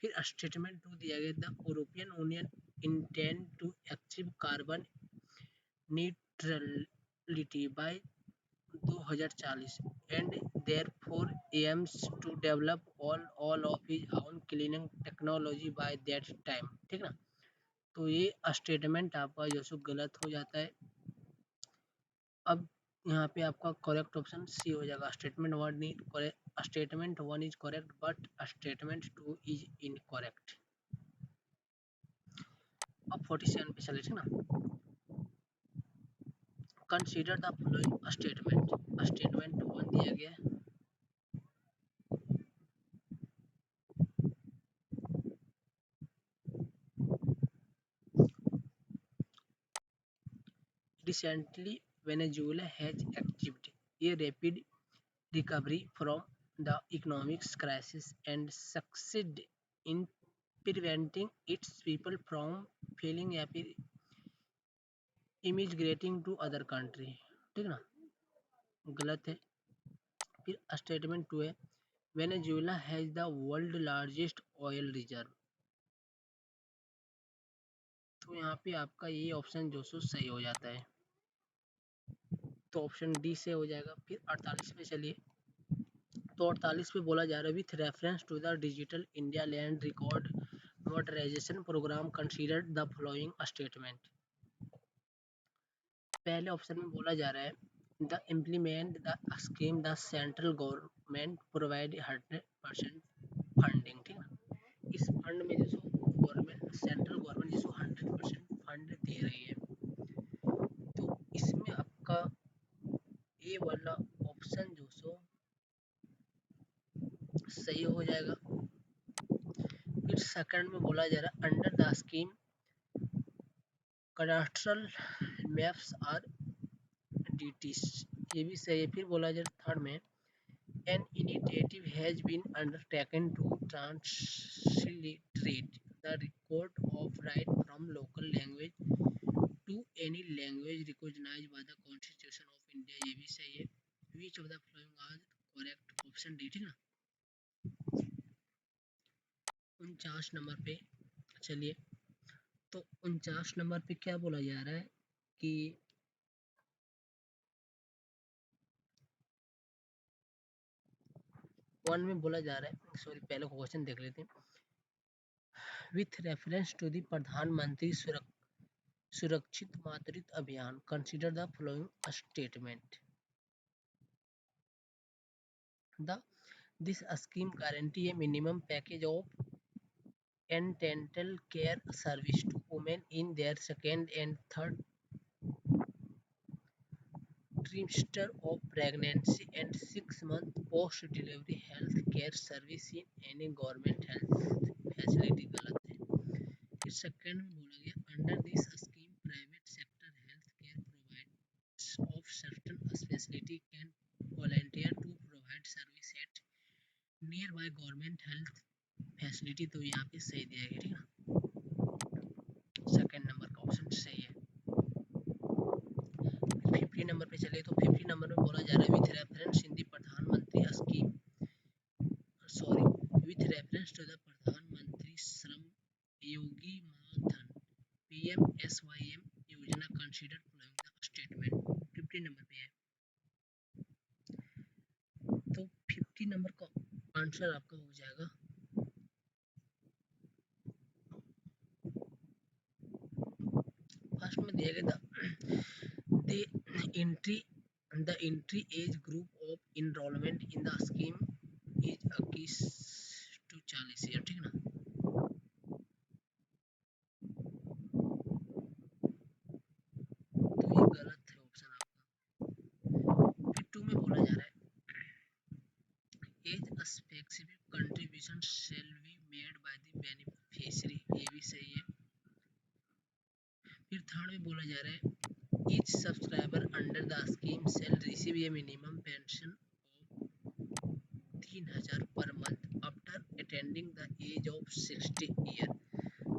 फिर स्टेटमेंट टू दिया गया the European union intend to achieve carbon neutrality by 2040 and therefore aims to develop all of his own cleaning technology by that time, ठीक ना। तो ये स्टेटमेंट आपका जो सो गलत हो जाता है। अब यहाँ पे आपका करेक्ट ऑप्शन सी हो जाएगा, statement one is correct, statement one is correct but statement two is incorrect. अब 47 पे चले, ठीक ना। Consider the following statement, statement one दिया गया है recently Venezuela has achieved a rapid recovery from the economic crisis and succeed in preventing its people from failing immigrating to other country, ठीक ना, गलत है। फिर स्टेटमेंट टू है Venezuela has the world largest oil reserve, तो यहाँ पे आपका ये ऑप्शन जो सो सही हो जाता है, तो ऑप्शन डी से हो जाएगा। फिर 48 पे चलिए, तो 48 पे बोला जा रहा है with reference to the digital India land record modernization program consider the following statement. पहले ऑप्शन में बोला जा रहा है the implement the scheme the central government provide 100% funding, ठीक है। इस फंड में जो गवर्नमेंट सेंट्रल गवर्नमेंट जिसको 100% फंड दे रही है, तो इसमें आपका ए वाला ऑप्शन जो सो सही हो जाएगा। फिर सेकंड में बोला जा रहा है under the scheme cadastral maps are डीटीज, ये भी सही है। फिर बोला जा रहा है थर्ड में an initiative has been undertaken to transliterate the record of right from local language to any language recognized by the Constitution of India, ये भी सही है। Which of the following are correct? Option D, ठीक ना। 49 number पे चलिए, तो 49 number पे क्या बोला जा रहा है कि वन में बोला जा रहा है, सॉरी पहले क्वेश्चन देख लेते हैं। विथ रेफरेंस टू द प्रधानमंत्री Surakshit Matritva Abhiyan consider the following statement. The this scheme guarantee a minimum package of antenatal care service to women in their second and third trimester of pregnancy and 6 month post delivery health care service in any government health facility, गलत है। फिर second में बोला गया under this scheme private sector health care providers of certain speciality can volunteer to provide service at nearby government health facility, तो यहाँ पे सही दिया गया, ठीक है। सेकंड नंबर का ऑप्शन सही है। 50 नंबर पे चले, तो 50 नंबर में बोला जा रहा है with reference in the Pradhan Mantri scheme sorry with reference to the Pradhan Mantri Shram Yogi Maandhan PMSYM Yojana consider following the statement. 50 number पे है, तो 50 नंबर का आंसर आपका हो जाएगा फर्स्ट में दिया गया the entry age group of enrollment in the scheme is 21 to 40 year, ठीक ना। तो ये गलत है ऑप्शन आपका। फिर टू में बोला जा रहा है as specific contribution shall be made by the beneficiary, ये भी सही है। फिर थर्ड में बोला जा रहा है each subscriber under the scheme shall receive a minimum pension of 3000 per month after attending the age of 60 year,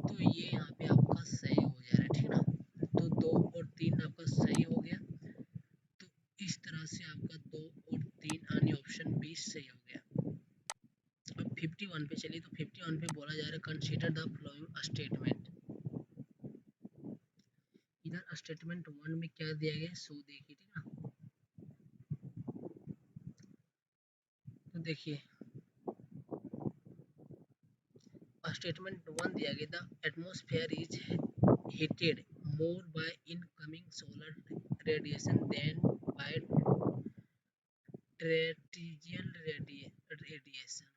तो ये यहाँ पे आपका सही हो जा रहा है, ठीक ना। तो 2 और 3 आपका सही हो गया, तो इस तरह से आपका 2 और 3 अन्य ऑप्शन भी सही हो गया। अब 51 पे चलिए, तो 51 पे बोला जा रहा है कंसीडर द फॉलोइंग स्टेटमेंट। इधर स्टेटमेंट 1 में क्या दिया गया है सो देखिए, ठीक ना। तो देखिए स्टेटमेंट 1 दिया गया था atmosphere is heated more by incoming solar radiation than by terrestrial radiation,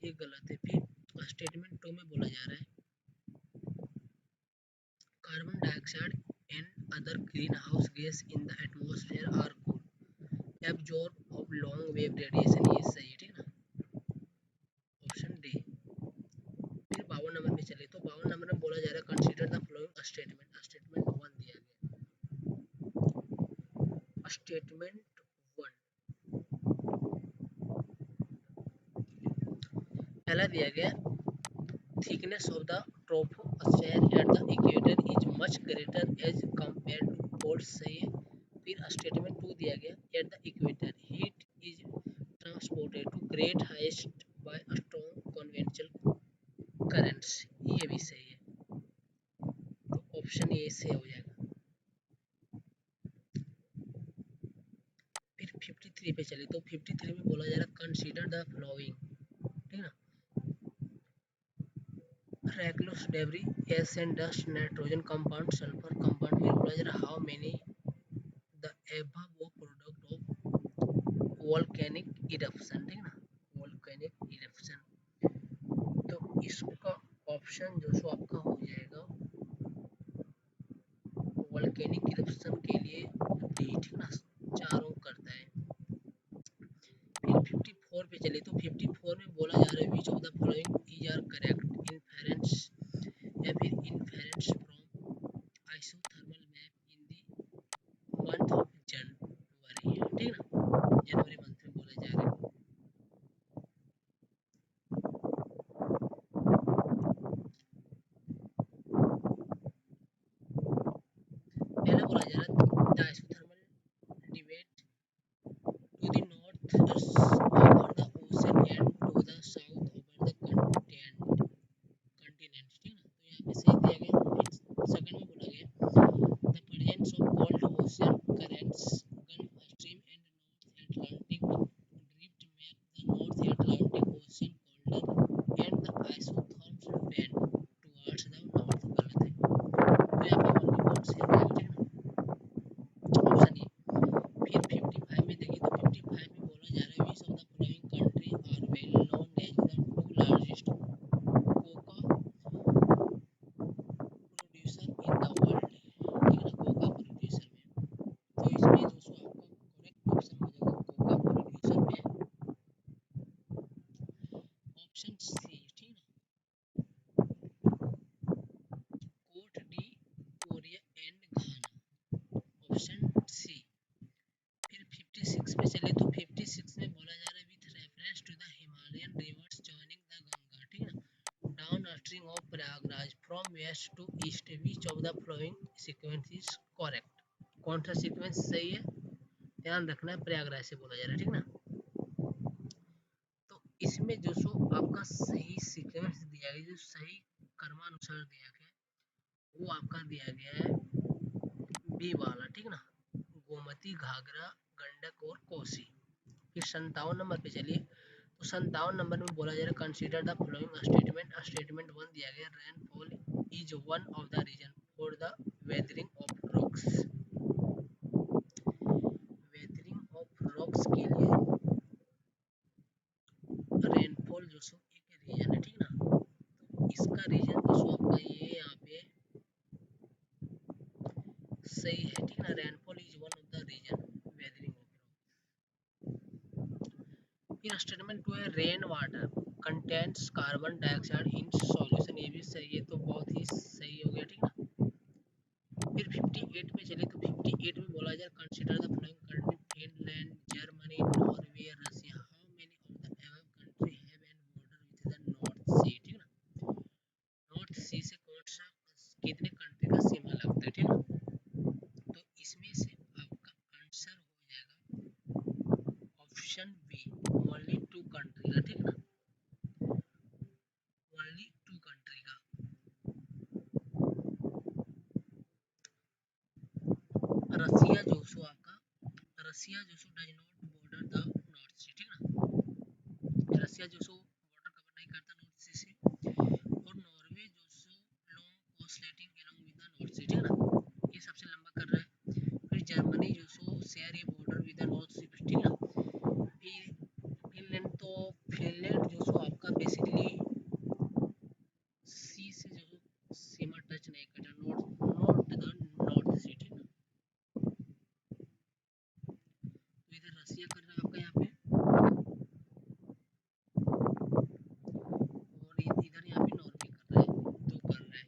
ये गलत है। फिर स्टेटमेंट 2 में बोला जा रहा है carbon dioxide and other greenhouse gas in the atmosphere are good absorb of long wave radiation, ये सही है, ठीक ना। Option D. फिर 52 नंबर पे चले, तो 52 नंबर में बोला जा रहा है consider the following statement. Statement 1 दिया गया, स्टेटमेंट 1 पहला दिया गया thickness of the troposphere at the equator is much greater as compared to poles, सही है। फिर स्टेटमेंट 2 दिया गया at the equator heat is transported to great heights by strong convectional currents, ये भी सही है। ऑप्शन ए से हो जाएगा। फिर 53 पे चले तो 53 में बोला जा रहा है कंसीडर द फॉलोइंग, ठीक है ना। रेक्लस debris, ash and dust, nitrogen compound, sulphur compound. फिर बोला जा रहा है हाउ मेनी द एबव वो प्रोडक्ट ऑफ वोल्केनिक इरप्शन, ठीक है ना, वोल्केनिक इरप्शन। तो इसका ऑप्शन जो सो आपका हो जाएगा वोल्केनिक इरप्शन के लिए डी, ठीक है ना, चारों करता है। फिर 54 पे चले तो 54 में बोला जा रहा है which of the following is are correct inference, या फिर inference from isothermal map in the month of January, ठीक है ना, जनवरी मंथ में बोला जा रहा है। पहला बोला जा रहा है the isothermal डिवेट to the north over the ocean and to the south over the continent, continents, ठीक है ना। तो यहाँ पे सही दिया गया। फिर सेकंड में बोला गया the presence of cold ocean currents Gulf Stream and North Atlantic drift make the North Atlantic Ocean colder and the isotherms bend towards the north, गलत है। तो यहाँ पे only one सही है, ठीक है ना, ऑप्शन ए। फिर 55 में देखिए तो 55 में बोला जा रहा है which of the following country are well known as the two largest coca producer in the world, ठीक है ना, कोका प्रोड्यूसर में। तो इसमें दोस्तों आपका करेक्ट ऑप्शन हो जाएगा कोका प्रोड्यूसर में ऑप्शन सी, ठीक है ना, Cote D Korea and Ghana, option C. फिर 56 पे चले तो 56 में बोला जा रहा है with reference to the Himalayan rivers joining the Ganga, ठीक है ना, downstream of Prayagraj from west to east which of the following sequence is correct. कौन सा सीक्वेंस सही है, ध्यान रखना है, प्रयागराज से बोला जा रहा है, ठीक ना। तो इसमें जो सो आपका सही सीक्वेंस दिया गया, जो सही कर्मानुसार दिया गया वो आपका दिया गया है बी वाला, ठीक है ना, गोमती, घाघरा, गंडक और कोसी। फिर 57 नंबर पे चलिए तो 57 नंबर में बोला जा रहा है consider the following statement. Statement one दिया गया rainfall is one of the reason for the weathering of rocks. Weathering of rocks के लिए रेनफॉल जो सो एक रीजन है, ठीक है ना। तो इसका रीजन जो सो आपका ये यहाँ पे सही है, ठीक है ना, rainfall is one of the reason weathering of. फिर स्टेटमेंट टू है rain water contents carbon dioxide in solution, ये भी सही है, तो बहुत ही सही हो गया, ठीक है ना। फिर 58 पे चले तो 58 में बोला जाए consider the following country Finland, Germany, Norway, Russia, how many of the above country have an border with the North Sea, ठीक है ना, नॉर्थ सी से कौन सा कितने कंट्री का सीमा लगता है, ठीक है ना। तो इसमें से आपका आंसर हो जाएगा option B only two country का, ठीक है ना, ओनली टू कंट्री का। रसिया जो सो आपका, रसिया जो so does not border the North Sea, ठीक है ना, रसिया जो सो बॉर्डर कवर नहीं करता नॉर्थ सी से। और नॉर्वे जो so long coastline along with the North Sea, ठीक है ना, ये सबसे लंबा कर रहा है। फिर जर्मनी जो सो शेयर ये border with the North Sea, ठीक है ना। फिर फिनलैंड, तो फिनलैंड जो सो आपका बेसिकली सी से जो सीमा टच नहीं करता, नॉट द नॉर्थ सी, ठीक है ना। तो इधर रसिया कर रहा है आपका यहाँ पे, और इधर यहाँ पे नॉर्वे कर रहा है, दो कर रहा है।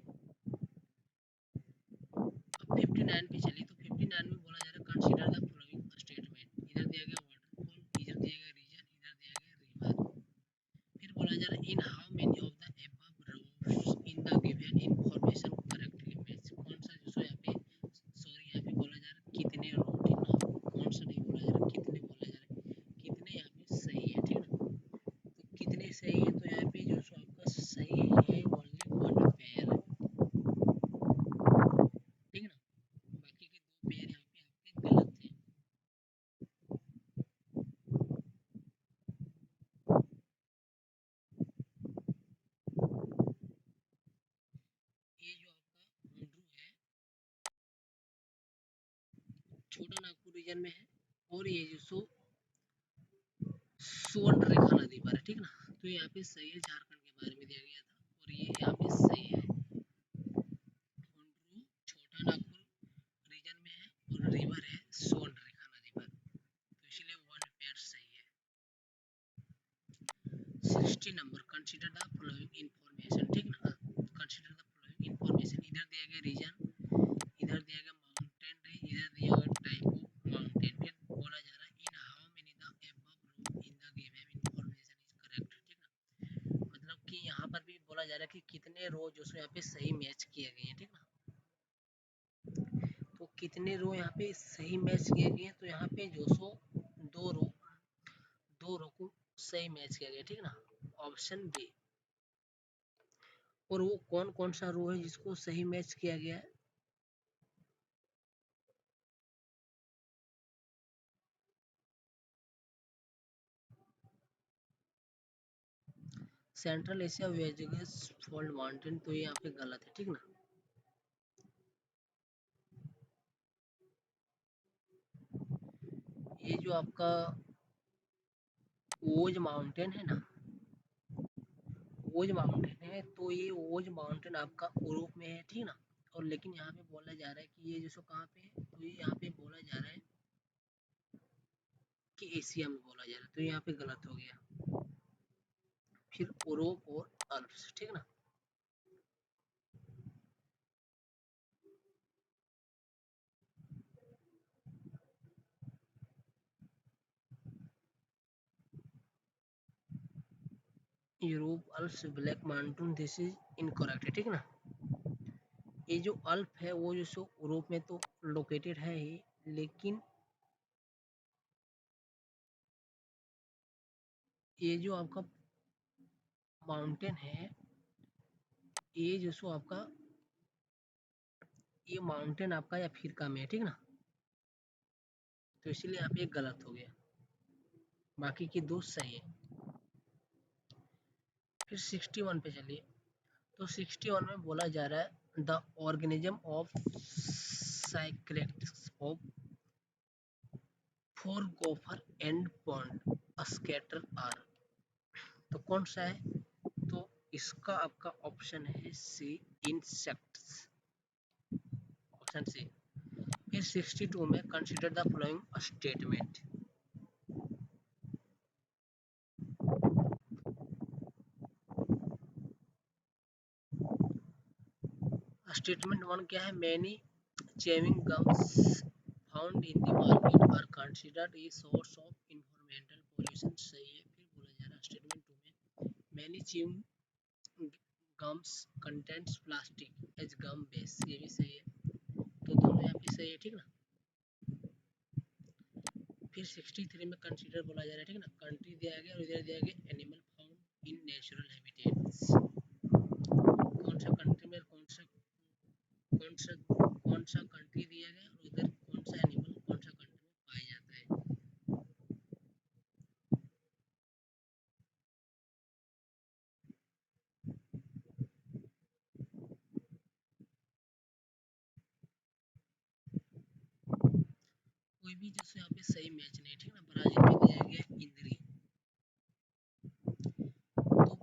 अब 59 पे चलिए तो 59 में बोला जा रहा है कंसीडर द फॉलोइंग स्टेटमेंट। इधर दिया गया वाटरफॉल, इधर दिया गया रीजन, इधर दिया गया रिवर। फिर बोला जा रहा है in how many of the above rows in the given information correctly match, कौन सा जो सो यहाँ पे, सॉरी यहाँ पे बोला जा रहा है कितने रो, ठीक ना, कौन सा नहीं बोला जा रहा, कितने बोला जा रहा है, कितने यहाँ पे सही है, ठीक ना। तो कितने सही है, तो यहाँ पे जो सो आपका सही है ओनली वन पेयर, छोटा नागपुर रीजन में है, और ये जो सो सुवर्ण रेखा नदी पर है, ठीक ना। तो यहाँ पे सही है, झारखंड के बारे में दिया गया था, और ये यहाँ पे सही है। हुंड्रू छोटा नागपुर रीजन में है, और रिवर है सुवर्ण रेखा नदी पर, तो इसलिए वन पेयर सही है। 60 number, consider the following information, ठीक ना। कंसीडर द फॉलोइंग इंफॉर्मेशन, इधर दिया गया रीजन, इधर दिया गया माउंटेन रेंज, इधर दिया गया टाइप ऑफ माउंटेन, फिर बोला जा रहा है in how many the above row in the given information is correct, ठीक ना। मतलब कि यहाँ पर भी बोला जा रहा है कि कितने रो जो यहाँ पे सही मैच किए गए हैं, ठीक ना। तो कितने रो यहाँ पे सही मैच किए गए हैं, तो यहाँ पे जो सो दो रो को सही मैच किया गया, ठीक ना, ऑप्शन बी। और वो कौन कौन सा रो है जिसको सही मैच किया गया है? सेंट्रल एशिया वेजिगस फॉल्ट माउंटेन, तो ये यहाँ पे गलत है, ठीक ना। ये जो आपका ओज माउंटेन है ना, ओज माउंटेन है, तो ये ओज माउंटेन आपका यूरोप में है, ठीक ना। और लेकिन यहाँ पे बोला जा रहा है कि ये जो कहाँ पे है, तो ये यहाँ पे बोला जा रहा है कि एशिया में बोला जा रहा है, तो यहाँ पे गलत हो गया। फिर यूरोप और अल्प्स, ठीक ना। Europe Alps black mountain, this is incorrect है, ठीक ना। ये जो अल्प है वो जो सो यूरोप में तो लोकेटेड है ही, लेकिन ये जो आपका माउंटेन है, ये जो सो आपका ये माउंटेन आपका या अफ्रीका में है, ठीक ना। तो इसीलिए यहाँ पे गलत हो गया, बाकी की दो सही है। फिर 61 पे चलिए। तो 61 में बोला जा रहा है द ऑर्गेनिज्म ऑफ साइक्लेट्स of four gopher and pond skater are, तो कौन सा है? तो इसका आपका ऑप्शन है सी, इंसेक्ट्स, ऑप्शन सी। फिर 62 में consider the following statement. Statement one क्या है? Many chewing gums found in the market are considered a source of environmental pollution, सही है। फिर बोला जा रहा है स्टेटमेंट टू में many chewing gums contains plastic as gum base, ये भी सही है। तो दोनों यहाँ पे सही है, ठीक ना। फिर 63 में कंसीडर बोला जा रहा है, ठीक ना। कंट्री दिया गया और इधर दिया गया animal found in natural habitats, कौन सा कंट्री में कौन सा कंट्री दिया गया और उधर कौन सा एनिमल कौन सा कंट्री में पाया जाता है। कोई भी जैसे यहाँ पे सही मैच नहीं, ठीक ना। ब्राजील में दिया गया इंद्री, तो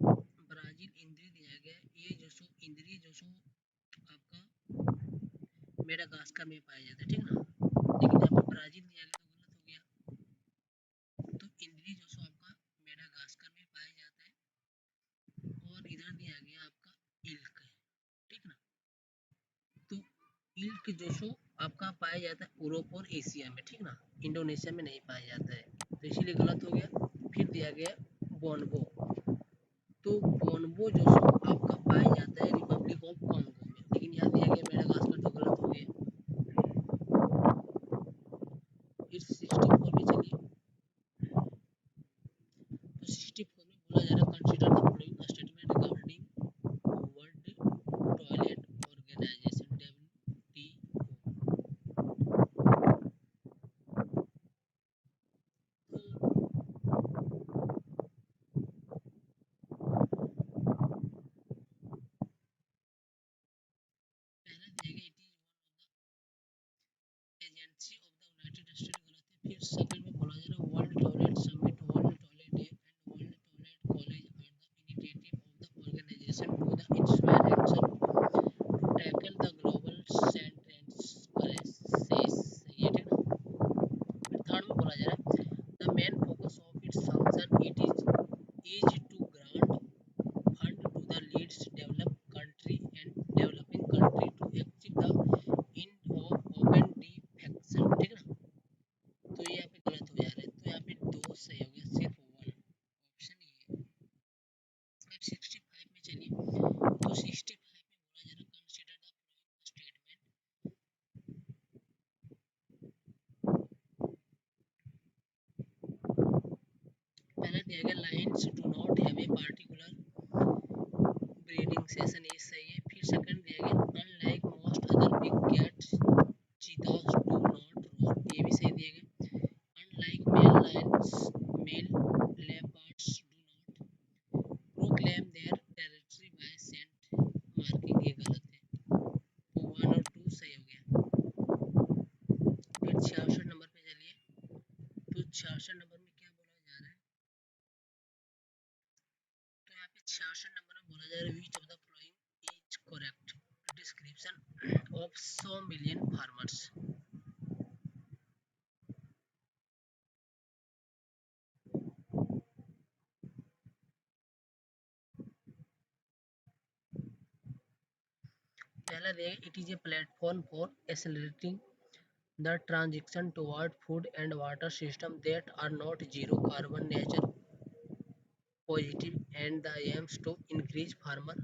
ब्राजील इंद्री दिया गया, ये जो सो इंद्री जो सो आपका मेडागास्कर में पाया जाता है, ठीक ना। लेकिन यहाँ पे ब्राजील दिया गया तो गलत हो गया। तो इंद्री जो सो आपका मेडागास्कर में पाया जाता है, और इधर दिया गया आपका इल्क है, ठीक ना। तो इल्क जो सो आपका पाया जाता है यूरोप और एशिया में, ठीक ना। इंडोनेशिया में नहीं पाया जाता है, तो इसीलिए गलत हो गया। फिर दिया गया बोनबो, तो बोनबो जो सो आपका पाया जाता है रिपब्लिक ऑफ कॉन्गो में, लेकिन यहाँ दिया गया मेडागास्कर, तो गलत हो गया। फिर 64 में चलिए। तो 64 में बोला जा रहा है consider the following statement regarding world toilet organization WTO. तो दिया गया lions do not have a particular breeding session, ये सही है। फिर सेकंड दिया गया unlike most other big cats cheetahs do not roar, ये भी सही दिया गया। Unlike male lions male leopards do not proclaim their territory by scent marking, ये गलत है। तो 1 और 2 सही हो गया। फिर 66 नंबर पे चलिए। तो 66 नंबर में क्या बोला जा रहा है, तो यहाँ पे 66 नंबर में बोला जा रहा है which of the following is correct description of 100 million farmers. पहला रहेगा it is a platform for accelerating the transition toward food and water systems that are not zero carbon nature positive and the aims to increase farmer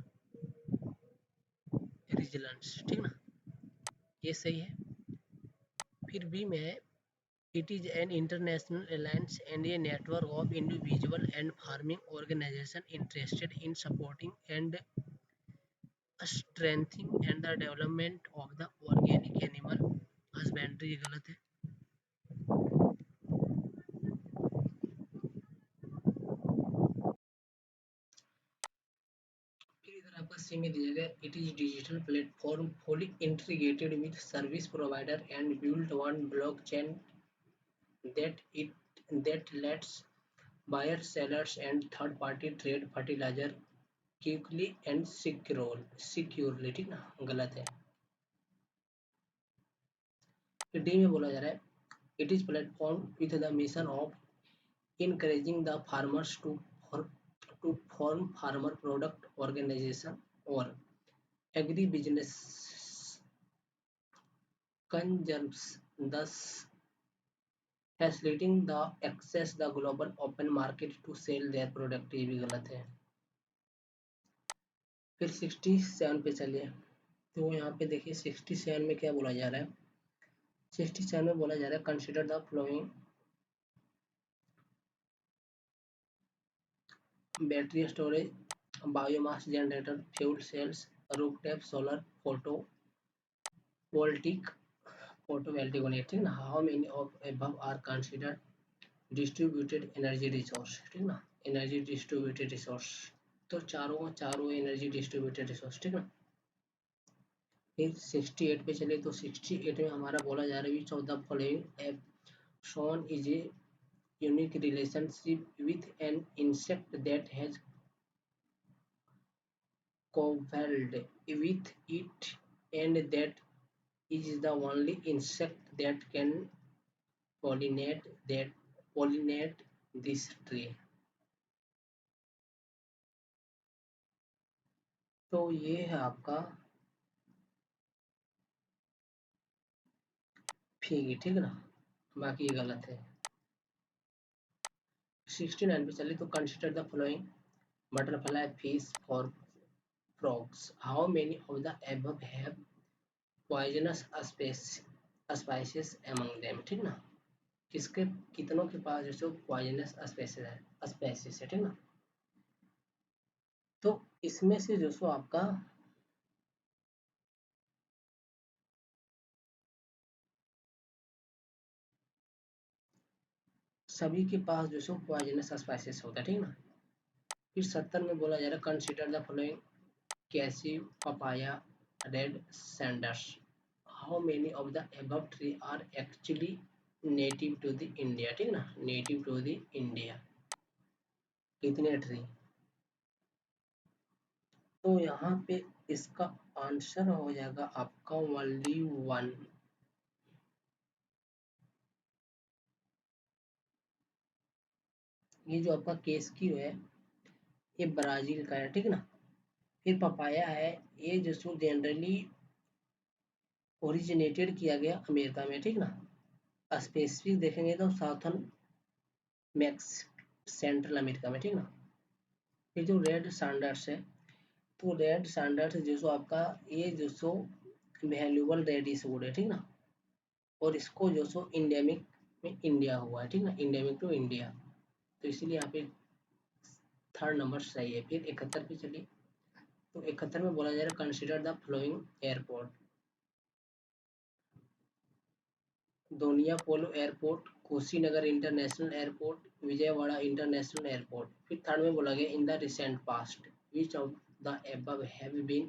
resilience, ठीक ना, ये सही है। फिर भी मैं it is an international alliance and a network of individual and farming organization interested in supporting and strengthening and the development of the organic animal husbandry, ये गलत है। फिर इधर आपका सी में दिया गया it is digital platform fully integrated with service provider and build on blockchain that it that lets buyers, sellers, and third-party trade fertilizer quickly and securely, ठीक ना, गलत है। फिर डी में बोला जा रहा है it is platform with the mission of encouraging the farmers to form farmer product organization or agribusiness concerns, thus facilitating the access the global open market to sell their product, ये भी गलत है। फिर 67 पे चलिए। तो यहाँ पे देखिए 67 में क्या बोला जा रहा है, 67 में बोला जा रहा है consider the following battery storage biomass generator fuel cells rooftop solar voltaic photovoltaic on it, ठीक ना। How many of above are considered distributed energy resource, ठीक ना, एनर्जी डिस्ट्रीब्यूटेड रिसोर्स। तो चारों चारों एनर्जी डिस्ट्रीब्यूटेड रिसोर्स, ठीक ना। फिर 68 पे चले तो 68 में हमारा बोला जा रहा है which of the following app shown is a unique relationship with an insect that has cobbled with it and that is the only insect that can pollinate this tree। तो ये है आपका फीगी, ठीक ना, बाकी ये गलत है। 69 पे चले तो consider the following butterfly fish for frogs, how many of the above have poisonous species among them, ठीक ना, किसके कितनों के पास जो पॉइजनस स्पेसिस है, ठीक ना। तो इसमें से जो सो आपका सभी के पास जो सो पॉइजनस स्पाइसेस होता है, ठीक ना। फिर 70 में बोला जा रहा है consider the following cashew papaya red sanders, how many of the above tree are actually native to the India, ठीक ना, नेटिव टू द इंडिया, कितने ट्री। तो यहाँ पे इसका आंसर हो जाएगा आपका ओनली 1। ये जो आपका केस की है ये ब्राजील का है, ठीक ना। फिर पपाया है, ये जो जनरली ओरिजिनेटेड किया गया अमेरिका में, ठीक ना। स्पेसिफिक देखेंगे तो साउथर्न मैक्स सेंट्रल अमेरिका में, ठीक ना। फिर जो रेड सैंडर्स है तो रेड सैंडर्स जो आपका ये जो वैल्यूबल रेडिस वुड है, ठीक ना, और इसको जो इंडेमिक में इंडिया हुआ है, ठीक ना, इंडेमिक टू इंडिया। तो इसीलिए यहाँ पे थर्ड नंबर सही है। फिर 71 पे चलिए। तो 71 में बोला जा रहा है consider the following airport. Donyi Polo airport, Kushinagar international airport, Vijayawada international airport. फिर थर्ड में बोला गया in the recent past which of the above have been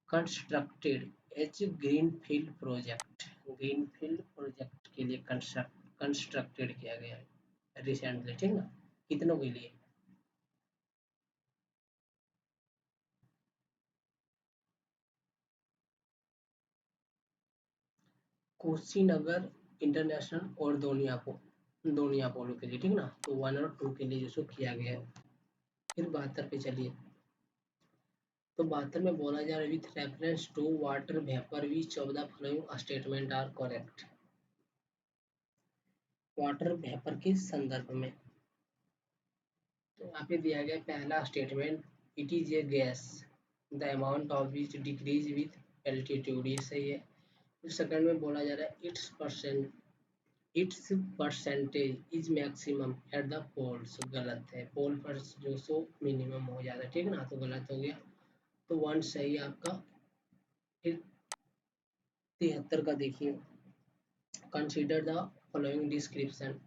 constructed as greenfield project. Greenfield project के लिए कंस्ट्रक्टेड किया गया है रिसेंटली, ठीक ना, कितनों के लिए? कुशीनगर इंटरनेशनल और दोनिया पोलो के लिए, ठीक ना, तो 1 और 2 के लिए जो सो किया गया है। फिर 72 पे चलिए। तो 72 में बोला जा रहा है with reference to water vapour which of the following statement are correct. Water vapour के संदर्भ में तो यहाँ पे दिया गया पहला statement, it is a gas the amount of which decrease with altitude, ये सही है। फिर सेकंड में बोला जा रहा है its percentage is maximum at the poles, गलत है, पोल पर जो सो मिनिमम हो जाता है, ठीक है ना, तो गलत हो गया। तो 1 सही है आपका। फिर 73 का देखिए, कंसीडर द फॉलोइंग डिस्क्रिप्शन।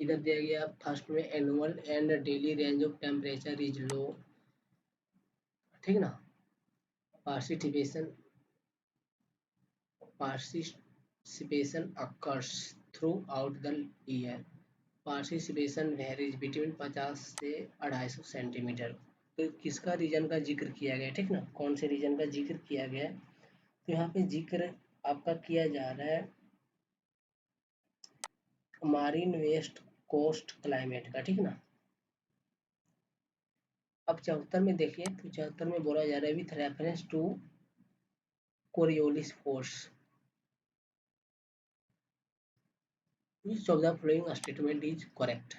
इधर दिया गया फर्स्ट में annual and daily range of temperature is low, ठीक ना। Participation participation occurs through out the year. Participation varies between 50 से 250 सेंटीमीटर। तो किसका रीजन का जिक्र किया गया, ठीक ना, कौन से रीजन का जिक्र किया गया है? तो यहाँ पे जिक्र आपका किया जा रहा है मारिन वेस्ट कोस्ट क्लाइमेट का, ठीक ना। अब 74 में देखिए, तो 74 में बोला जा रहा है with reference to Coriolis force which of the following statement is correct.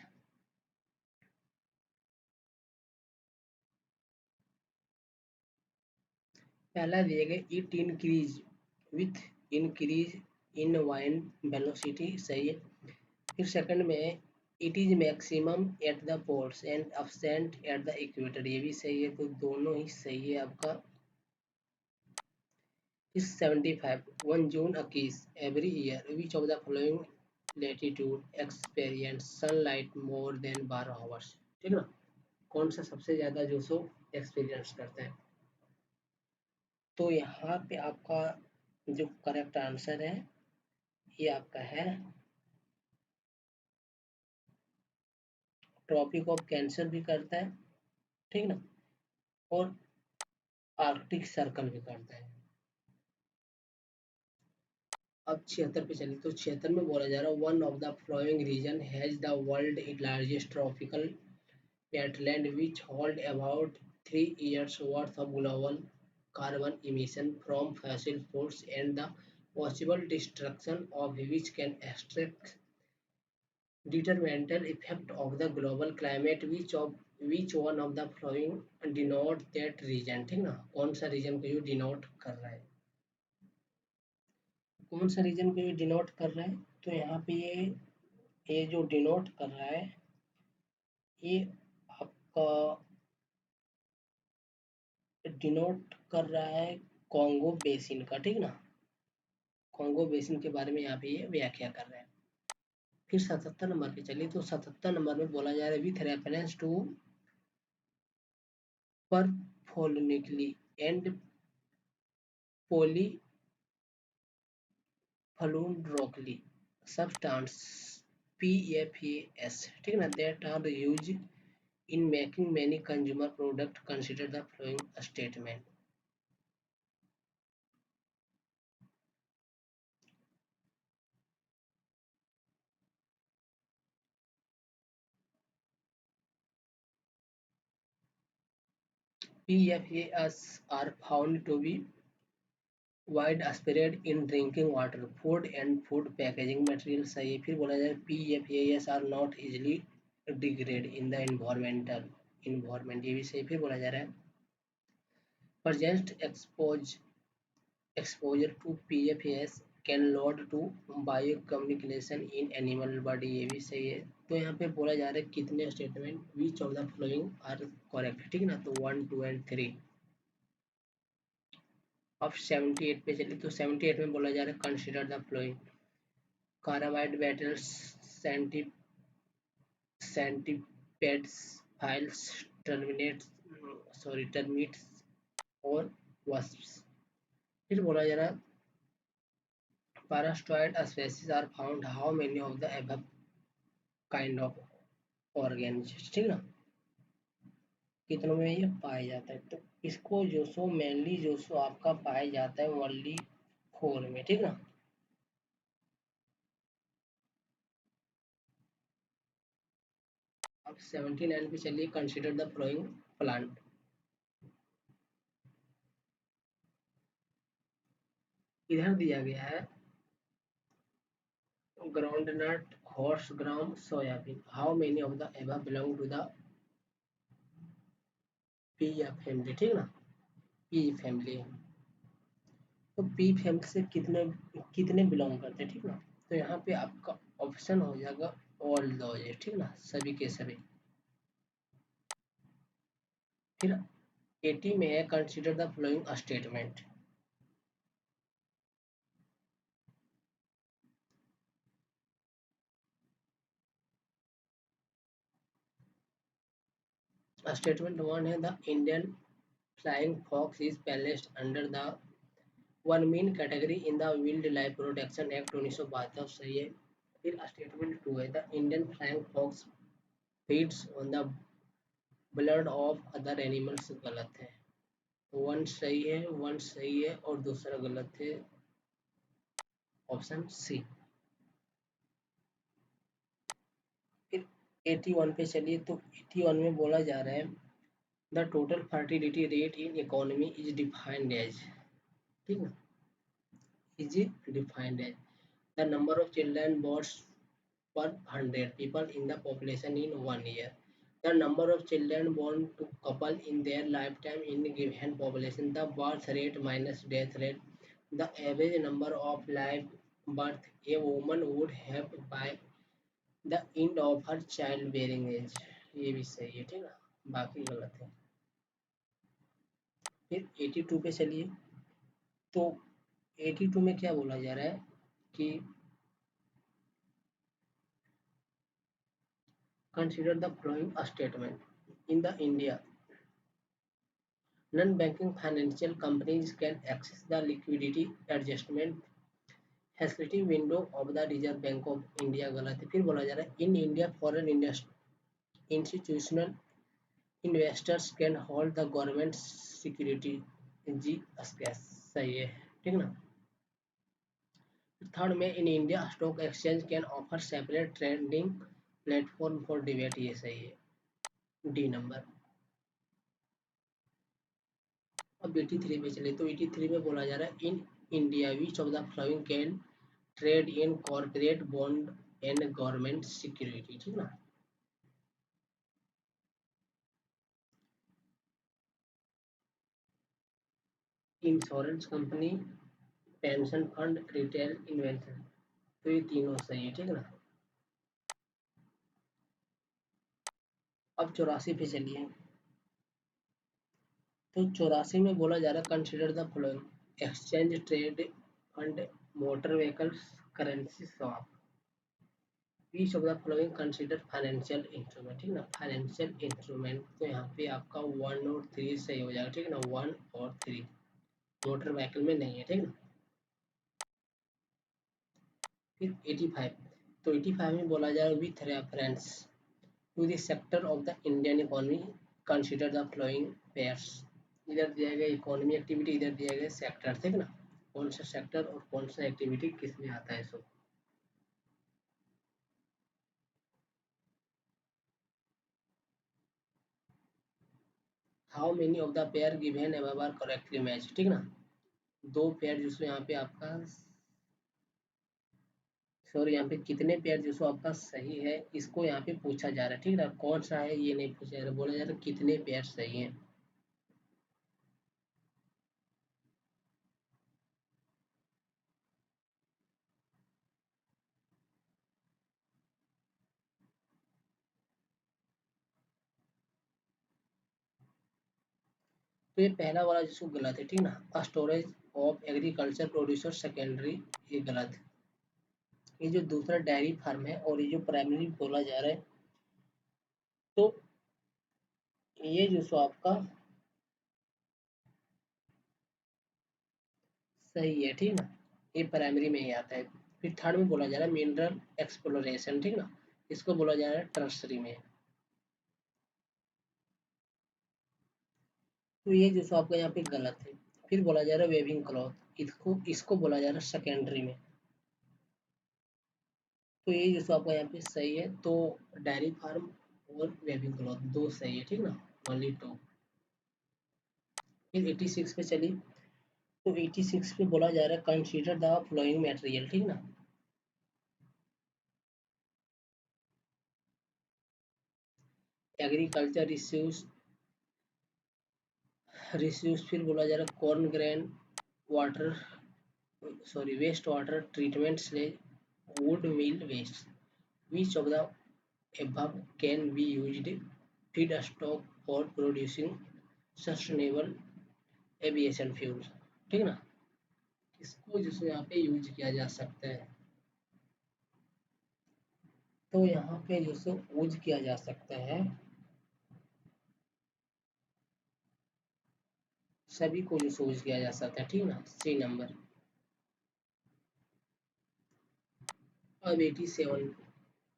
पहला दिया गया it increase with increase in wind velocity, सही है। फिर सेकंड में it is maximum at the poles and absent at the equator, ये भी सही है, तो दोनों ही सही है आपका। फिर 75 1 जून 21 every year which of the following latitude experience sunlight more than 12 hours, ठीक ना, कौन सा सबसे ज्यादा जो सो एक्सपीरियंस करता है? तो यहाँ पे आपका जो करेक्ट आंसर है ये आपका है ट्रॉपिक ऑफ कैंसर भी करता है, ठीक ना, और आर्कटिक सर्कल भी करता है। अब 76 पे चलिए। तो 76 में बोला जा रहा है one of the following region has the world largest tropical wetland which hold about 3 years worth of global carbon emission from fossil fuels and the possible destruction of which can extract detrimental effect of the global climate which one of the following denote that region, ठीक ना, कौन सा reason को ये denote कर रहा है? कौन सा रीजन को ये डिनोट कर रहा है? तो यहाँ पे ये जो डिनोट कर रहा है ये आपका डिनोट कर रहा है कॉन्गो बेसिन का, ठीक ना, कॉन्गो बेसिन के बारे में यहाँ पे ये व्याख्या कर रहे हैं। फिर 77 नंबर पे चलिए। तो 77 नंबर में बोला जा रहा है with reference to perfluoroalkyl and polyfluoroalkyl substance PFAS, ठीक ना, that are used in making many consumer product, consider the following statement। PFAS are found to be widespread in drinking water, food and food packaging material, सही है। फिर बोला जाए PFAS are not easily degrade in the environment, ये भी सही। फिर बोला जा रहा है present exposure to PFAS can lead to bio communication in animal body, ये भी सही है। तो यहाँ पे बोला जा रहा है कितने statement which of the following are correct, ठीक है ना। तो 1, 2 एंड 3। अब 78 पे चलिए, तो 78 में बोला जा रहा है consider the following carabid beetles centipedes flies termites और वास्प्स। फिर बोला जा रहा है parasitoid species are found how many of the above kind of organisms, ठीक ना, कितनों में ये पाया जाता है। तो इसको जो सो मेनली जो सो आपका पाया जाता है ओनली 4 में, ठीक ना। अब 79 पे चलिए, कंसिडर द फ्लोइंग प्लांट। इधर दिया गया है groundnut, horse gram, soybean. How many of the above belong to the pea family, ठीक ना, पी फैमिली। तो पी फैमिली से कितने कितने बिलोंग करते हैं, ठीक ना। तो यहाँ पे आपका ऑप्शन हो जाएगा ऑल दोज, ठीक ना, सभी के सभी। फिर 80 में है consider the following statement. Statement 1 है the Indian flying fox is placed under the one main category in the wild life protection act 1972, सही है। फिर स्टेटमेंट 2 है the Indian flying fox feeds on the blood of other animals, गलत है। One सही है, one सही है और दूसरा गलत है, ऑप्शन सी। फिर 81 पे चलिए, तो 81 में बोला जा रहा है the total fertility rate in economy is defined as, ठीक है, is defined as the number of children born per 100 people in the population in 1 year. The number of children born to couple in their lifetime in given population. The birth rate minus death rate. The average number of live birth a woman would have by the end of her childbearing age. ये भी सही है, ठीक है, बाकी गलत है। फिर 82 पे चलिए, तो 82 में क्या बोला जा रहा है कि consider the following statement in the India non-banking financial companies can access the liquidity adjustment facility window of the Reserve Bank of India, गलत है। फिर बोला जा रहा है in India foreign institutional investors can hold the government security, G secs, सही है, ठीक ना। थर्ड में in India stock exchange can offer separate trading platform for debate, ये सही है, डी नंबर। अब 83 पे चले, तो 83 में बोला जा रहा है in India which of the flowing can trade in corporate bond and government security, ठीक ना। Insurance company, pension fund, retail invention, तो ये तीनों सही है, ठीक ना। अब 84 पे चलिए, तो 84 में बोला जा रहा है consider the following exchange trade fund motor vehicles currency swap each of the following consider financial instrument, ठीक ना, फाइनेंशियल इंस्ट्रूमेंट। तो यहाँ पे आपका 1 और 3 सही हो जाएगा, ठीक है ना, 1 और 3 मोटर व्हीकल में नहीं है, ठीक ना। फिर 85, तो 85 में बोला जाए with reference to the sector of the Indian economy consider the following pairs. इधर दिया गया इकोनॉमी एक्टिविटी, इधर दिया गया सेक्टर, ठीक ना, कौन सा सेक्टर और कौन सा एक्टिविटी किस में आता है so. How many of the pair given above are correctly match, ठीक ना, दो पेयर जिसमें यहाँ पे आपका सॉरी, यहाँ पे कितने पेयर जिसको आपका सही है इसको यहाँ पे पूछा जा रहा है, ठीक ना, कौन सा है ये नहीं पूछा जा रहा, बोला जा रहा है कितने पेयर सही है। तो ये पहला वाला जिसको गलत है, ठीक ना, storage of agriculture producer secondary, ये गलत है। ये जो दूसरा डेयरी फार्म है और ये जो प्राइमरी बोला जा रहा है, तो ये जो सो आपका सही है, ठीक ना, ये प्राइमरी में ही आता है। फिर थर्ड में बोला जा रहा है मिनरल एक्सप्लोरेशन, ठीक ना, इसको बोला जा रहा है टर्सरी में। तो ये जो सो आपका यहाँ पे गलत है। फिर बोला जा रहा है वेविंग क्लॉथ, इसको इसको बोला जा रहा है सेकेंडरी में। तो ये जो सो आपका यहाँ पे सही है। तो डेयरी फार्म और वेविंग क्लॉथ दो सही है, ठीक ना, ओनली टू। फिर 86 पे चली। तो 86 पे बोला जा रहा है कंसीडर द फ्लोइंग मटेरियल, ठीक ना, एग्रीकल्चर रिस्यूज। फिर बोला जा रहा है corn grain water, sorry waste water treatment sludge wood mill waste, विच of the above can be used feedstock for producing sustainable aviation fuel, ठीक ना, इसको जिसको यहाँ पे यूज किया जा सकता है। तो यहाँ पे जिसको यूज किया जा सकता है सभी को जिसको यूज किया जा सकता है, ठीक ना, सी नंबर। अब 87,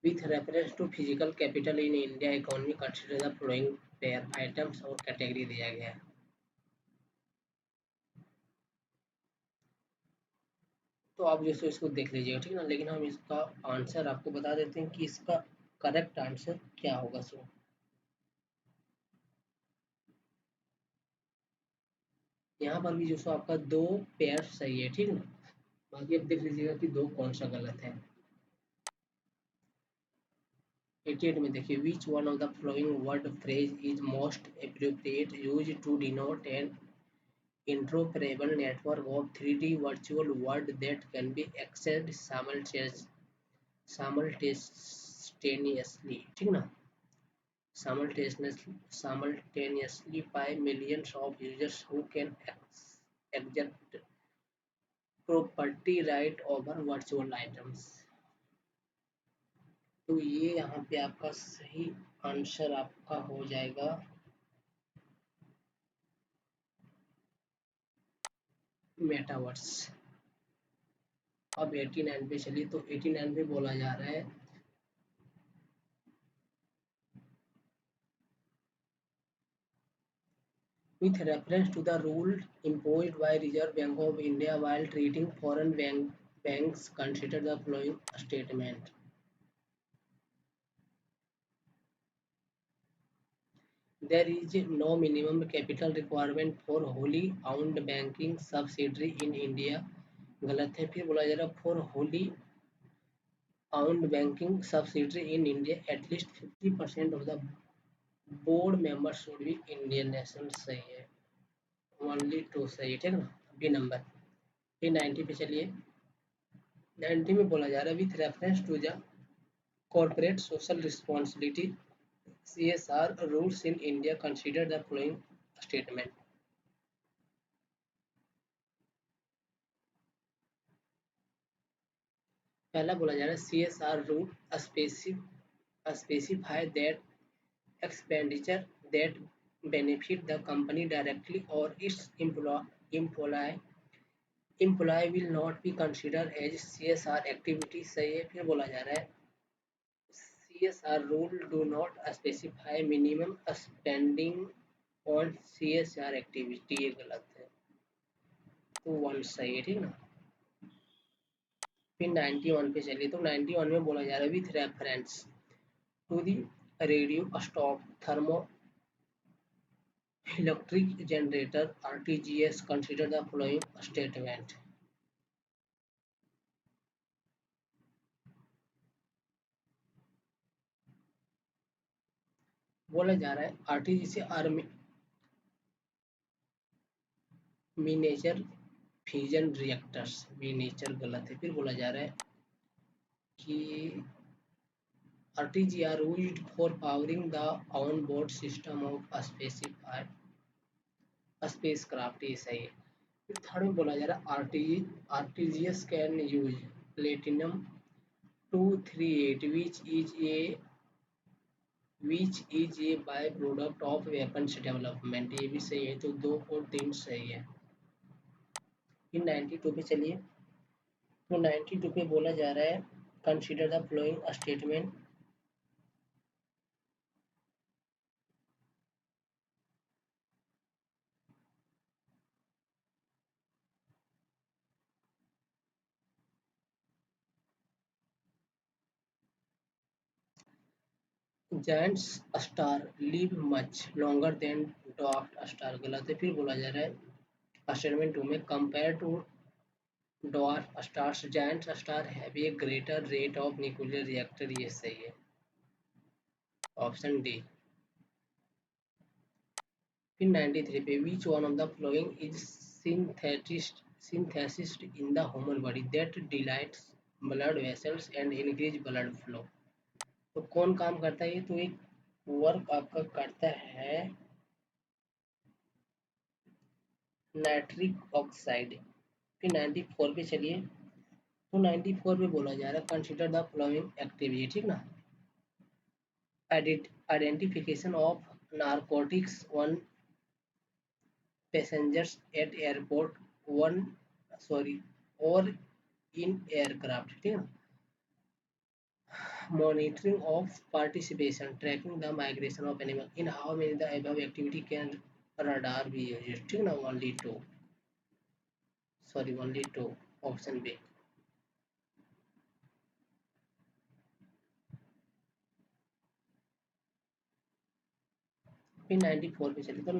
with reference to physical capital in India economy consider the following pair items और कैटेगरी दिया गया है। तो आप जैसे इसको देख लीजिएगा, ठीक ना, लेकिन हम इसका आंसर आपको बता देते हैं कि इसका करेक्ट आंसर क्या होगा। सो यहाँ पर भी जो सो आपका दो पेयर सही है, ठीक ना, बाकी अब देख लीजिएगा कि दो कौन सा गलत है। 88 में देखिए which one of the following word phrase is most appropriate use to denote an interoperable network of 3D virtual world that can be accessed simultaneously, ठीक ना, simultaneously by millions of users who can exert property right over virtual items। तो ये यहाँ पे आपका सही answer आपका हो जाएगा मेटावर्स। अब 89 पे चलिए। तो 89 पे बोला जा रहा है with reference to the rule imposed by Reserve Bank of India while treating foreign banks, consider the following statement. There is no minimum capital requirement for wholly owned banking subsidiary in India। गलत है। फिर बोला जा रहा है for wholly owned banking subsidiary in India at least 50% of the board members should be Indian national। सही है, only to सही है, ठीक है ना, बी नंबर। फिर 90 पे चलिए। 90 में बोला जा रहा है with reference to the corporate social responsibility CSR rules in India consider the following statement. पहला बोला जा रहा है CSR rule specify that expenditure that benefit the company directly or its employee employee will not be considered as CSR activity। सही है। फिर बोला जा रहा है CSR rule do not specify minimum spending on CSR activity। ये गलत है। तो वन सही है, ठीक ना। फिर 91 पे चलिए। तो 91 में बोला जा रहा है with reference to the radio stop thermo electric generator RTGS consider the following statement. बोला जा रहा है RTGS से मिनेचर फ्यूजन रिएक्टर्स, मिनेचर गलत है। फिर बोला जा रहा है कि RTG are used for powering the on-board system of a specified space craft, ये सही है। फिर थर्ड में बोला जा रहा है आर्टिजियस can use platinum 238 which is a byproduct of weapons development, ये भी सही है, तो 2 और 3 सही है। फिर 92 पे चलिए। तो 92 पे बोला जा रहा है consider the following statement. Giants star live much longer than dwarf star, गलत है। फिर बोला जा रहा है स्टेटमेंट 2 में compare to dwarf stars giant star have a greater rate of nuclear reactor, ये सही है, ऑप्शन डी। फिर 93 पे which one of the following is synthesis in the human body that dilates blood vessels and increase blood flow, तो कौन काम करता है ये, तो एक वर्क आपका करता है नाइट्रिक ऑक्साइड। फिर 94 पे चलिए। तो 94 पे बोला जा रहा है कंसिडर द फ्लोइंग एक्टिविटी, ठीक ना। Identification of narcotics one passengers eight airport one sorry और इन एयरक्राफ्ट, ठीक है। Monitoring of participation, tracking the migration of animal. In how many the above activity can radar be used? ठीक ना, only two. Sorry, only two. Option B. फिर 94 पे चले तो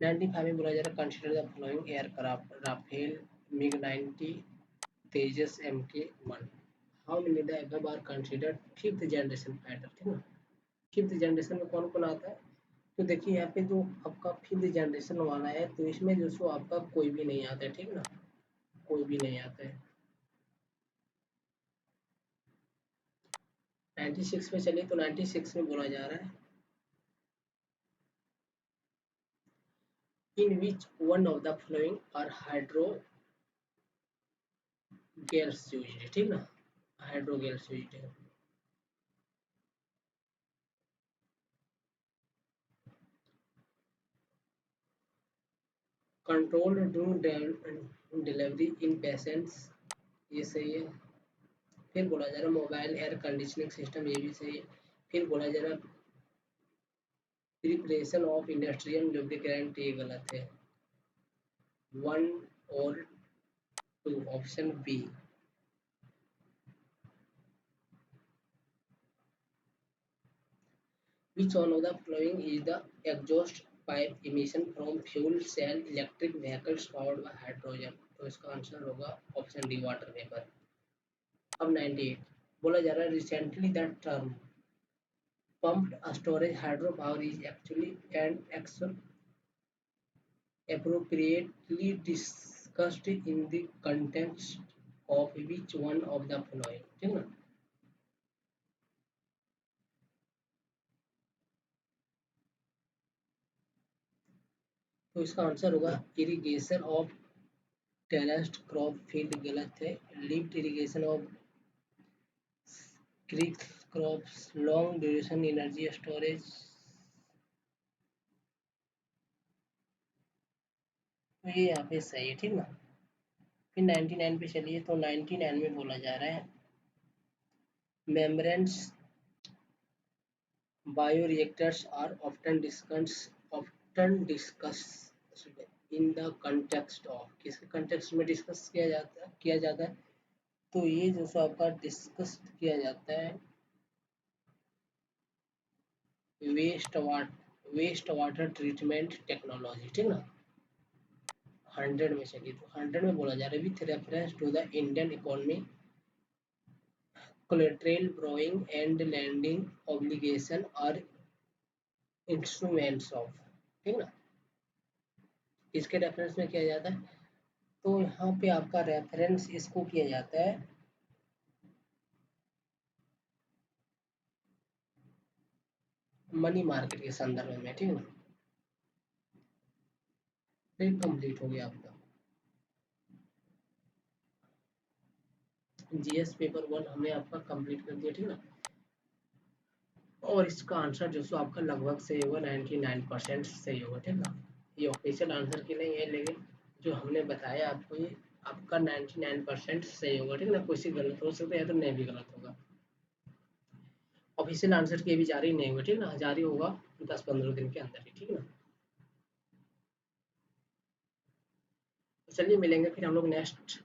95 में बोला जा रहा है consider the following aircraft Rafale MiG 90 Tejas MK1, how many the above are considered fifth generation fighter, ठीक है। फिफ्थ जनरेशन में कौन कौन आता है, तो देखिए यहाँ पे जो आपका फिफ्थ जनरेशन वाला है तो इसमें जो सो आपका कोई भी नहीं आता है, ठीक ना, कोई भी नहीं आता है। 96 में चलिए तो 96 में बोला जा रहा है in which one of the following are hydro gas used, ठीक ना, हाइड्रो गैस यूज्ड है। Control during delivery in patients, ये सही है। फिर बोला जा रहा है मोबाइल एयर कंडीशनिंग सिस्टम, ये भी सही है। फिर बोला जा रहा है प्रिपरेशन ऑफ इंडस्ट्रियल लुब्रिकेंट, ये गलत है, वन और two, option B. Which one of the following is the exhaust pipe emission from fuel cell electric vehicles powered by hydrogen? तो इसका आंसर होगा ऑप्शन डी वाटर वेपर। अब 98 बोला जा रहा है recently that term pumped storage hydropower is actually and appropriately discussed in the context of which one of the following, ठीक ना। तो इसका आंसर होगा irrigation of terraced crop field, गलत है, lift irrigation of creek crops long duration energy storage, तो ये यहाँ पे सही है, ठीक ना। फिर 99 पे चलिए तो 99 में बोला जा रहा है membranes bioreactors are often discussed in the context of, किसके कंटेक्स्ट में डिस्कस किया जाता है, तो ये जो सो आपका डिस्कस किया जाता है वेस्ट वाटर ट्रीटमेंट टेक्नोलॉजी, ठीक ना। 100 में चलिए तो 100 में बोला जा रहा है with reference to the Indian economy collateral borrowing and lending obligation are instruments of, ठीक ना, इसके रेफरेंस में किया जाता है, तो यहाँ पे आपका रेफरेंस इसको किया जाता है मनी मार्केट के संदर्भ में, ठीक है ना। तो ये कंप्लीट हो गया आपका जीएस पेपर 1 हमने आपका कंप्लीट कर दिया, ठीक है ना। और इसका आंसर जो सो आपका लगभग सही होगा, 99% सही होगा, ठीक है ना। ये ऑफिशियल आंसर की नहीं है, लेकिन जो हमने बताया आपको ये आपका 99% सही होगा, ठीक है ना। कुछ गलत हो सकता है या तो नहीं भी गलत होगा। ऑफिशियल आंसर की अभी जारी नहीं हुआ, ठीक है ना, जारी होगा 10-15 दिन के अंदर ही, ठीक है ना। तो चलिए मिलेंगे फिर हम लोग नेक्स्ट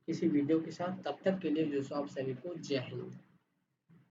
किसी वीडियो के साथ, तब तक के लिए जो सो आप सभी को जय हिंद।